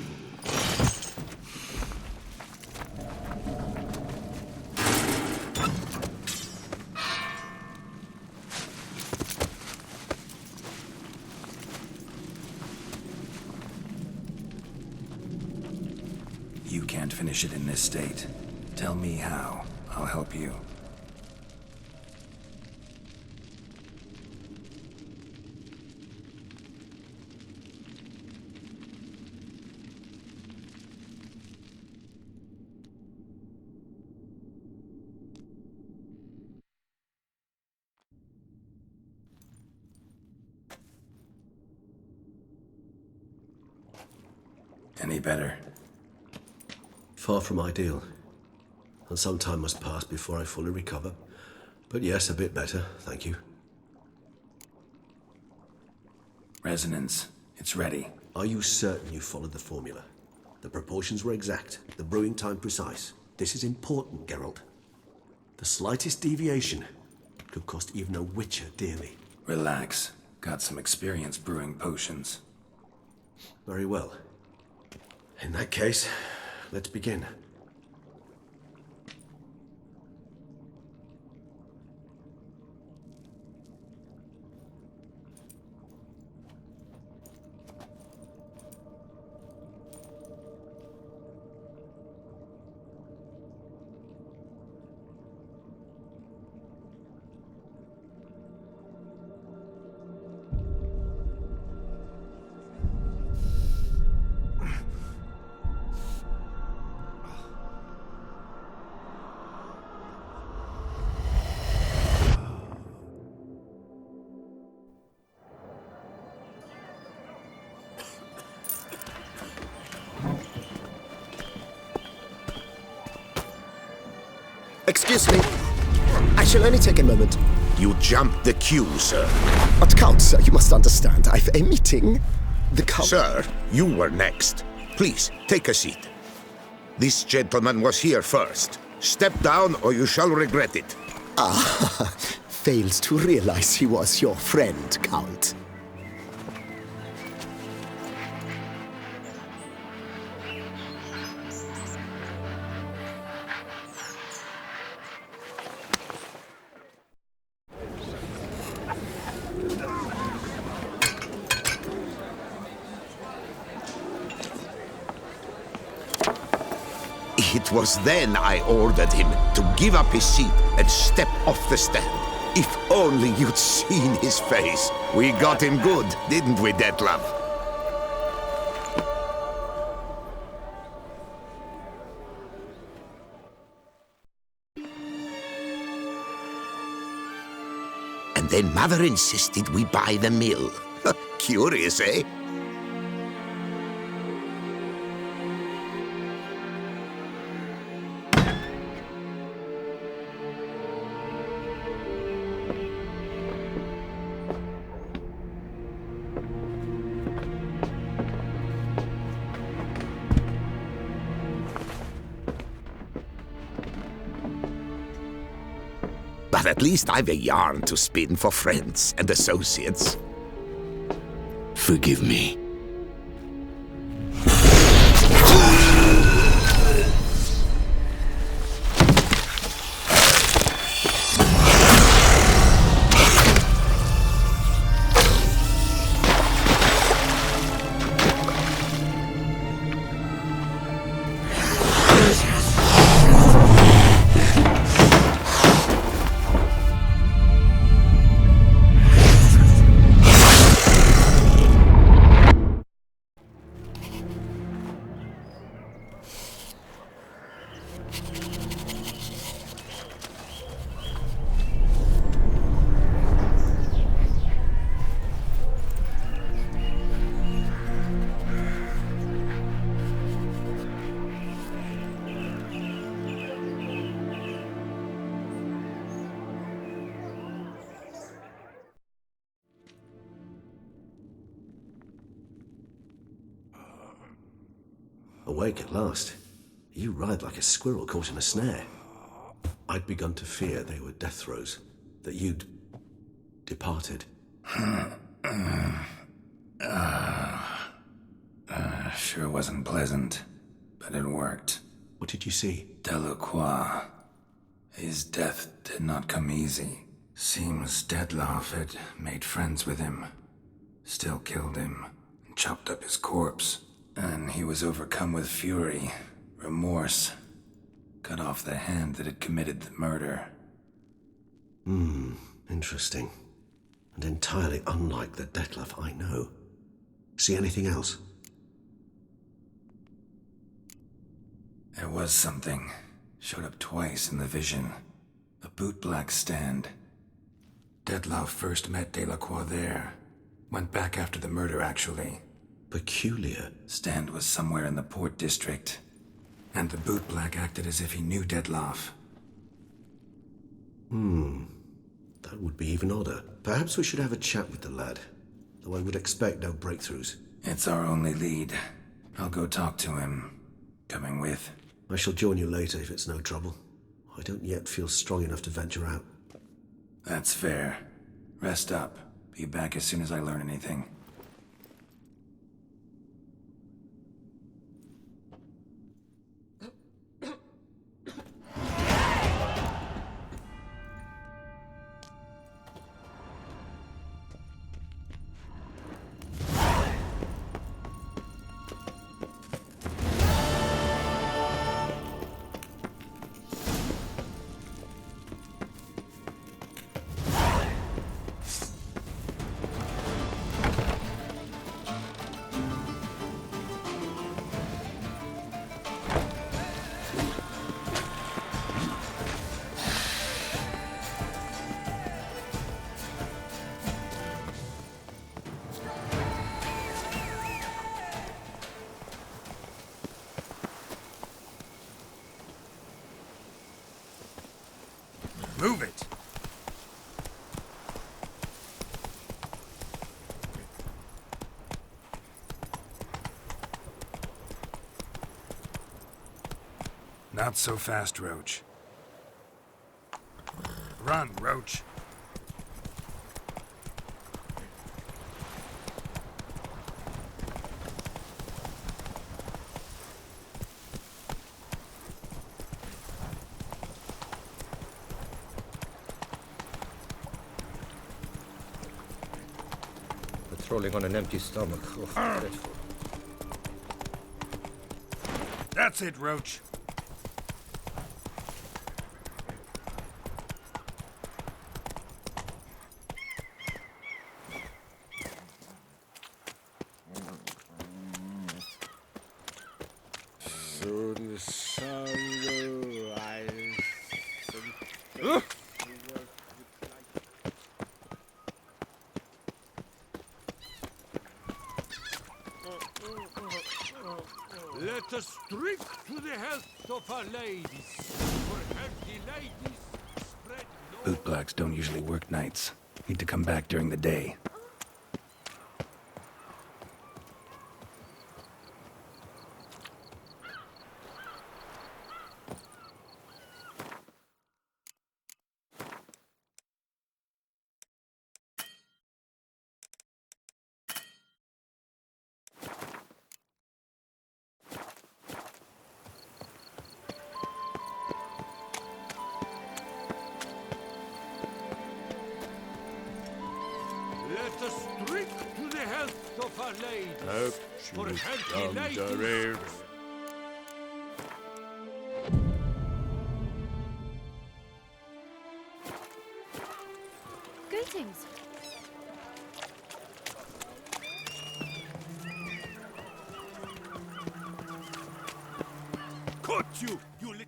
You can't finish it in this state. Tell me how. I'll help you. Any better? Far from ideal. And some time must pass before I fully recover. But yes, a bit better, thank you. Resonance. It's ready. Are you certain you followed the formula? The proportions were exact, the brewing time precise. This is important, Geralt. The slightest deviation could cost even a witcher dearly. Relax. Got some experience brewing potions. Very well. In that case, let's begin. Excuse me. I shall only take a moment. You jumped the queue, sir. But Count, sir, you must understand. I've a meeting. The Count... Sir, you were next. Please, take a seat. This gentleman was here first. Step down or you shall regret it. Ah, fails to realize he was your friend, Count. It was then I ordered him to give up his seat and step off the stand. If only you'd seen his face. We got him good, didn't we, Detlef? And then Mother insisted we buy the mill. Curious, eh? But at least I've a yarn to spin for friends and associates. Forgive me. Awake at last. You ride like a squirrel caught in a snare. I'd begun to fear they were death throes, that you'd departed. Sure wasn't pleasant, but it worked. What did you see? Delacroix. His death did not come easy. Seems Detlaff had made friends with him, still killed him, and chopped up his corpse. And he was overcome with fury, remorse, cut off the hand that had committed the murder. Interesting. And entirely unlike the Detlaff I know. See anything else? There was something. Showed up twice in the vision. A bootblack stand. Detlaff first met Delacroix there. Went back after the murder, actually. Peculiar. Stand was somewhere in the port district. And the bootblack acted as if he knew Detlaff. That would be even odder. Perhaps we should have a chat with the lad. Though I would expect no breakthroughs. It's our only lead. I'll go talk to him. Coming with? I shall join you later if it's no trouble. I don't yet feel strong enough to venture out. That's fair. Rest up. Be back as soon as I learn anything. Move it! Not so fast, Roach. Run, Roach. Patrolling on an empty stomach. Oh, dreadful. That's it, Roach. Let us drink to the health of our ladies. For healthy ladies, spread no... Bootblacks don't usually work nights. Need to come back during the day. Let us drink to the health of our ladies. For healthy ladies. Greetings. Caught you, you li-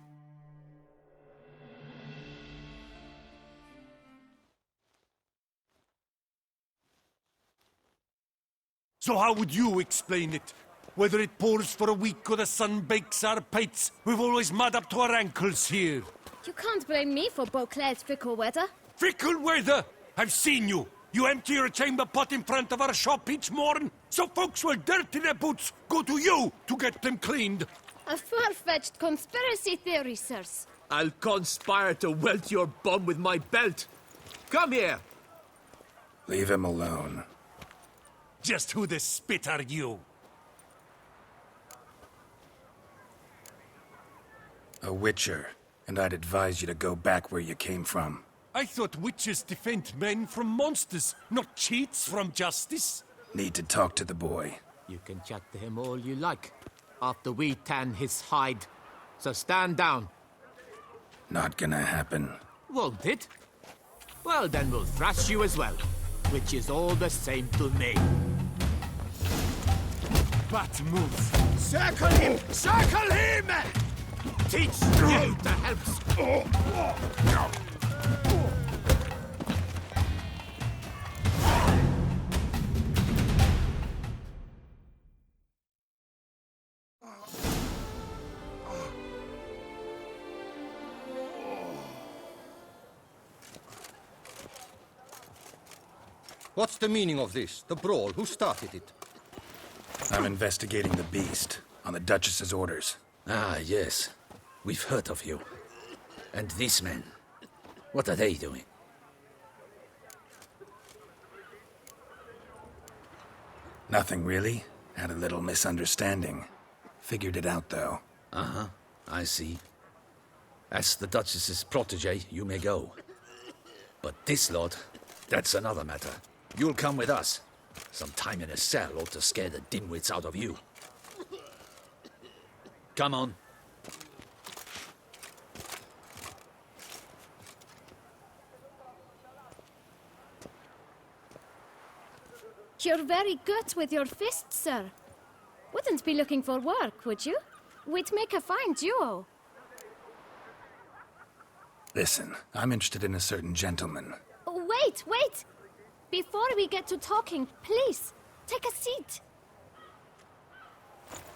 So how would you explain it? Whether it pours for a week or the sun bakes our pates, we've always mud up to our ankles here. You can't blame me for Beauclair's fickle weather. Fickle weather? I've seen you. You empty your chamber pot in front of our shop each morn, so folks will dirty their boots, go to you to get them cleaned. A far-fetched conspiracy theory, sirs. I'll conspire to welt your bum with my belt. Come here. Leave him alone. Just who the spit are you? A witcher, and I'd advise you to go back where you came from. I thought witches defend men from monsters, not cheats from justice. Need to talk to the boy. You can chat to him all you like, after we tan his hide. So stand down. Not gonna happen. Won't it? Well, then we'll thrash you as well, which is all the same to me. But move. Circle him! Circle him! Teach you to help. What's the meaning of this? The brawl? Who started it? I'm investigating the beast, on the Duchess's orders. Ah, yes. We've heard of you. And these men, what are they doing? Nothing really. Had a little misunderstanding. Figured it out, though. Uh-huh, I see. As the Duchess's protege, you may go. But this lot, that's another matter. You'll come with us. Some time in a cell ought to scare the dimwits out of you. Come on. You're very good with your fists, sir. Wouldn't be looking for work, would you? We'd make a fine duo. Listen, I'm interested in a certain gentleman. Wait, wait! Before we get to talking, please, take a seat.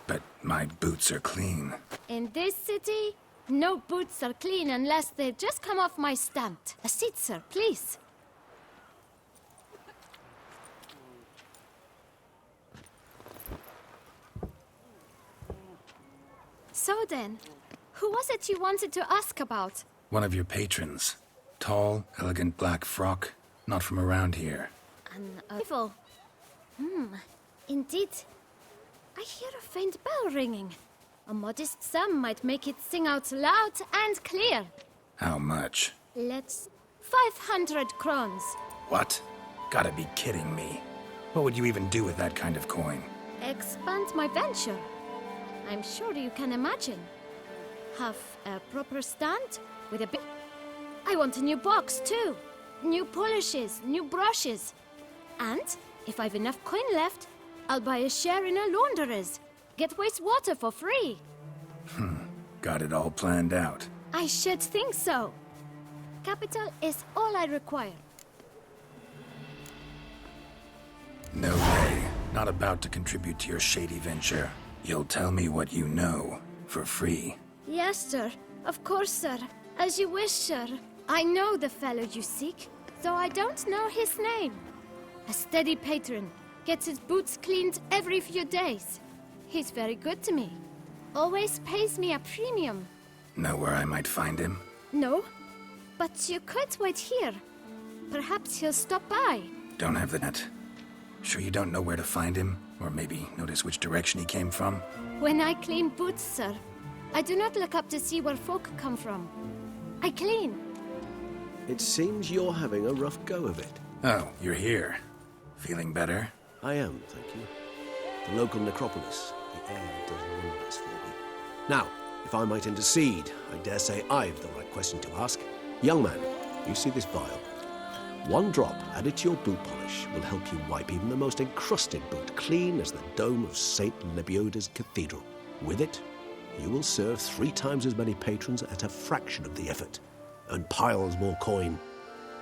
But my boots are clean. In this city, no boots are clean unless they just come off my stamp. A seat, sir, please. So then, who was it you wanted to ask about? One of your patrons. Tall, elegant black frock. Not from around here. An arrival. Indeed. I hear a faint bell ringing. A modest sum might make it sing out loud and clear. How much? Let's... 500 crowns. What? Gotta be kidding me. What would you even do with that kind of coin? Expand my venture. I'm sure you can imagine. Have a proper stand with a big... I want a new box too. New polishes, new brushes. And if I've enough coin left, I'll buy a share in a launderer's. Get wastewater for free. Got it all planned out. I should think so. Capital is all I require. No way. Not about to contribute to your shady venture. You'll tell me what you know, for free. Yes, sir. Of course, sir. As you wish, sir. I know the fellow you seek, though I don't know his name. A steady patron. Gets his boots cleaned every few days. He's very good to me. Always pays me a premium. Know where I might find him? No, but you could wait here. Perhaps he'll stop by. Don't have the net. Sure you don't know where to find him? Or maybe notice which direction he came from? When I clean boots, sir, I do not look up to see where folk come from. I clean. It seems you're having a rough go of it. Oh, you're here. Feeling better? I am, thank you. The local necropolis. The air does wonders for me. Now, if I might intercede, I dare say I've the right question to ask. Young man, you see this vial? One drop added to your boot polish will help you wipe even the most encrusted boot clean as the dome of St. Lebioda's cathedral. With it, you will serve 3 times as many patrons at a fraction of the effort, and piles more coin.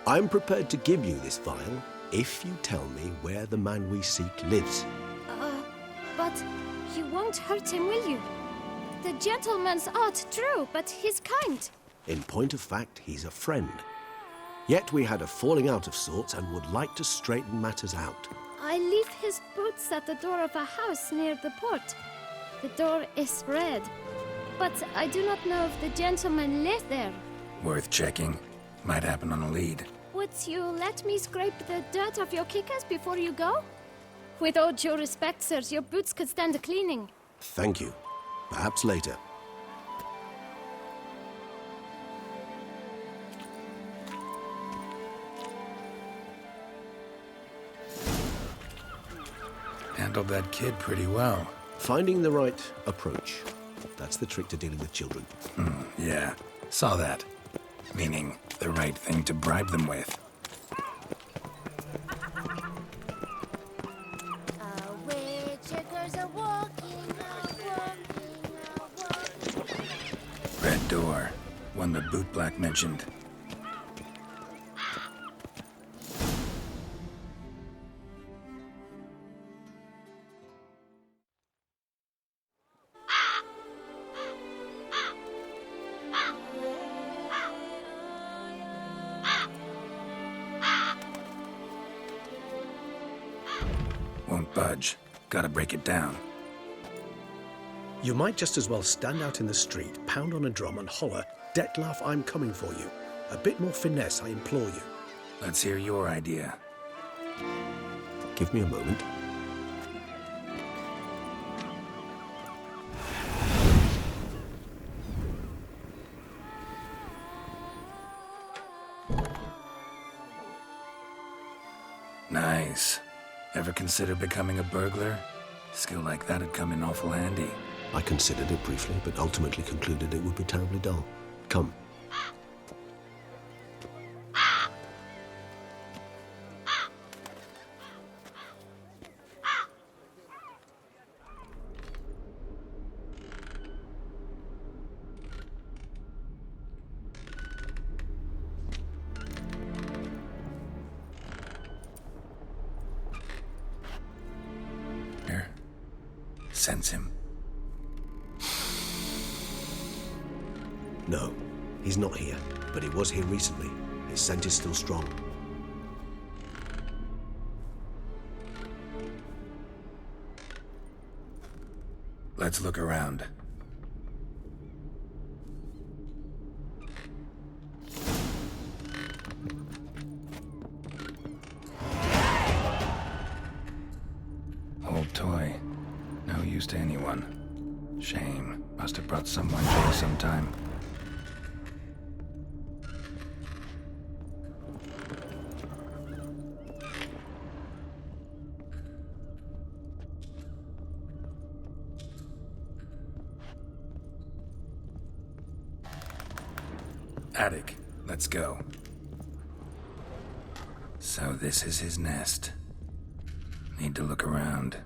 I'm prepared to give you this vial if you tell me where the man we seek lives. But you won't hurt him, will you? The gentleman's odd, true, but he's kind. In point of fact, he's a friend. Yet we had a falling out of sorts and would like to straighten matters out. I leave his boots at the door of a house near the port. The door is red, but I do not know if the gentleman lived there. Worth checking. Might happen on a lead. Would you let me scrape the dirt off your kickers before you go? With all due respect, sirs, your boots could stand a cleaning. Thank you. Perhaps later. Handled that kid pretty well. Finding the right approach. That's the trick to dealing with children. Yeah, saw that. Meaning, the right thing to bribe them with. Red door. One the bootblack mentioned. Won't budge. Gotta break it down. You might just as well stand out in the street, pound on a drum and holler, "Detlef, I'm coming for you." A bit more finesse, I implore you. Let's hear your idea. Give me a moment. Nice. Ever consider becoming a burglar? Skill like that'd come in awful handy. I considered it briefly, but ultimately concluded it would be terribly dull. Come. Here. Sense him. No, he's not here, but he was here recently. His scent is still strong. Let's look around. Old toy. No use to anyone. Shame. Must have brought someone joy sometime. Attic. Let's go. So this is his nest. Need to look around.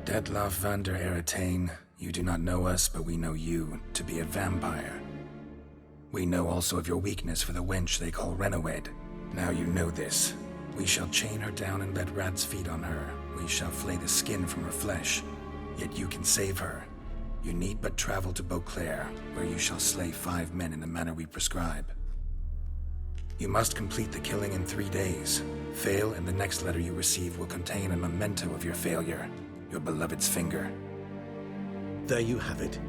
Detlef van der Eretain, you do not know us, but we know you to be a vampire. We know also of your weakness for the wench they call Renowed. Now you know this. We shall chain her down and let rats feed on her. We shall flay the skin from her flesh. Yet you can save her. You need but travel to Beauclair, where you shall slay 5 men in the manner we prescribe. You must complete the killing in 3 days. Fail, and the next letter you receive will contain a memento of your failure. Your beloved's finger. There you have it.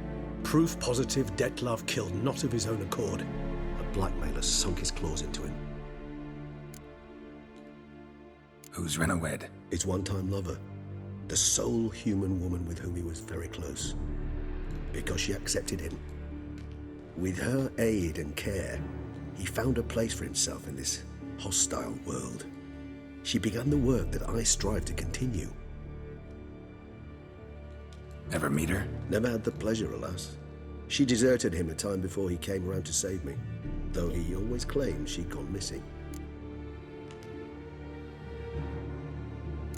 Proof positive Detlef killed not of his own accord. A blackmailer sunk his claws into him. Who's Renowed? His one-time lover. The sole human woman with whom he was very close. Because she accepted him. With her aid and care, he found a place for himself in this hostile world. She began the work that I strive to continue. Ever meet her? Never had the pleasure, alas. She deserted him a time before he came around to save me, though he always claimed she'd gone missing.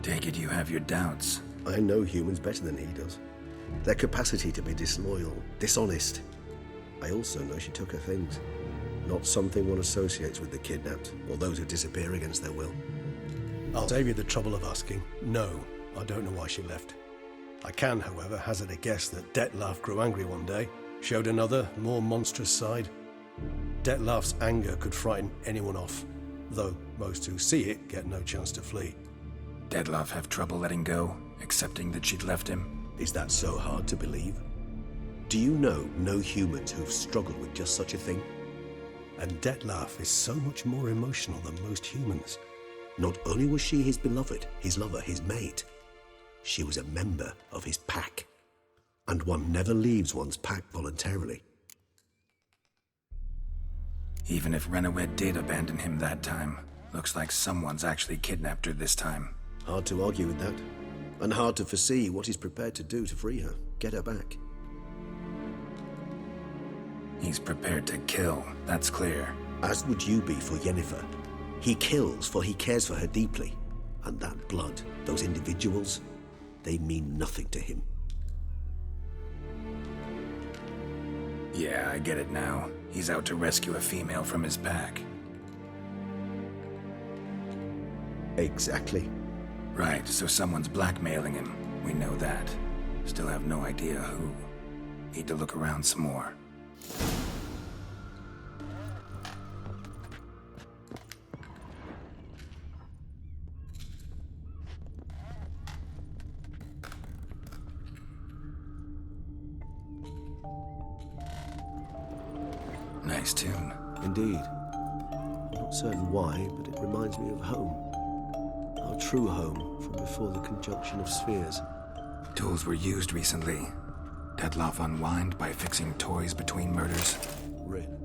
Take it you have your doubts. I know humans better than he does. Their capacity to be disloyal, dishonest. I also know she took her things. Not something one associates with the kidnapped, or those who disappear against their will. I'll save you the trouble of asking. No, I don't know why she left. I can, however, hazard a guess that Detlef grew angry one day, showed another, more monstrous side. Detlef's anger could frighten anyone off, though most who see it get no chance to flee. Detlef have trouble letting go, accepting that she'd left him? Is that so hard to believe? Do you know no humans who've struggled with just such a thing? And Detlef is so much more emotional than most humans. Not only was she his beloved, his lover, his mate, she was a member of his pack. And one never leaves one's pack voluntarily. Even if Renouet did abandon him that time, looks like someone's actually kidnapped her this time. Hard to argue with that. And hard to foresee what he's prepared to do to free her, get her back. He's prepared to kill, that's clear. As would you be for Yennefer. He kills for he cares for her deeply. And that blood, those individuals, they mean nothing to him. Yeah, I get it now. He's out to rescue a female from his pack. Exactly. Right, so someone's blackmailing him. We know that. Still have no idea who. Need to look around some more. Nice tune. Indeed. Not certain why, but it reminds me of home. Our true home from before the conjunction of spheres. Tools were used recently. Detlef unwind by fixing toys between murders. Red.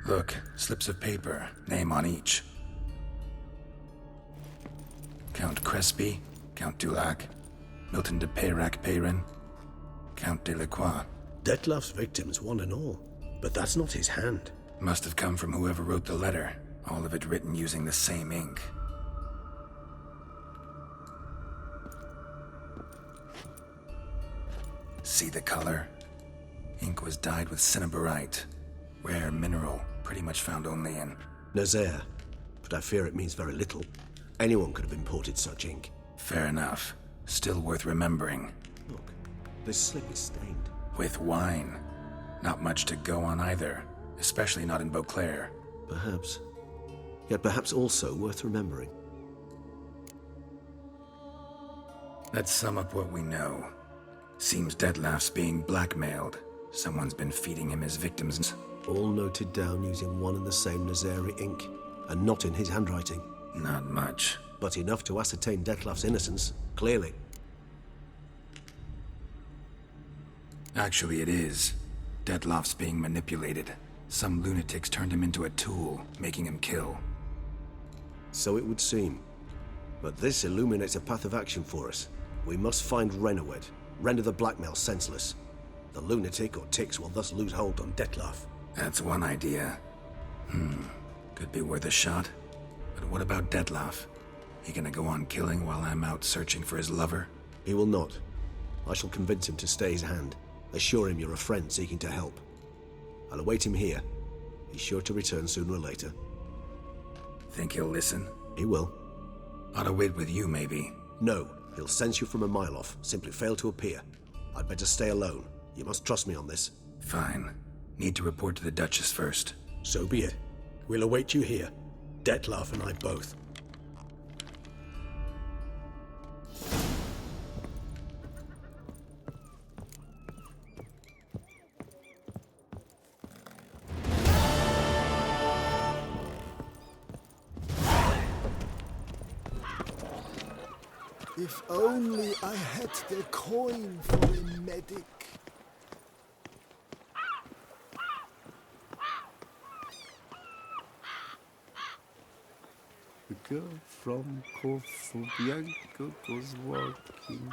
Look, slips of paper, name on each. Count Crespi, Count Dulac, Milton de Peyrac-Peyrin, Count Delacroix. Detlef's victims, one and all. But that's not his hand. Must have come from whoever wrote the letter. All of it written using the same ink. See the color? Ink was dyed with cinnabarite. Rare mineral, pretty much found only in Nazaire, but I fear it means very little. Anyone could have imported such ink. Fair enough. Still worth remembering. Look, this slip is stained. With wine. Not much to go on either, especially not in Beauclair. Perhaps. Yet perhaps also worth remembering. Let's sum up what we know. Seems Detlef's being blackmailed. Someone's been feeding him his victims. All noted down using one and the same Nazaire ink, and not in his handwriting. Not much. But enough to ascertain Detlef's innocence, clearly. Actually, it is. Detlef's being manipulated. Some lunatics turned him into a tool, making him kill. So it would seem. But this illuminates a path of action for us. We must find Renouet, render the blackmail senseless. The lunatic or ticks will thus lose hold on Detlef. That's one idea. Could be worth a shot. But what about Detlef? He gonna go on killing while I'm out searching for his lover? He will not. I shall convince him to stay his hand. Assure him you're a friend seeking to help. I'll await him here. He's sure to return sooner or later. Think he'll listen? He will. Ought to wait with you, maybe. No, he'll sense you from a mile off. Simply fail to appear. I'd better stay alone. You must trust me on this. Fine. Need to report to the Duchess first. So be it. We'll await you here. Detlef and I both. If only I had the coin for a medic. The girl from Corfu Bianco goes walking.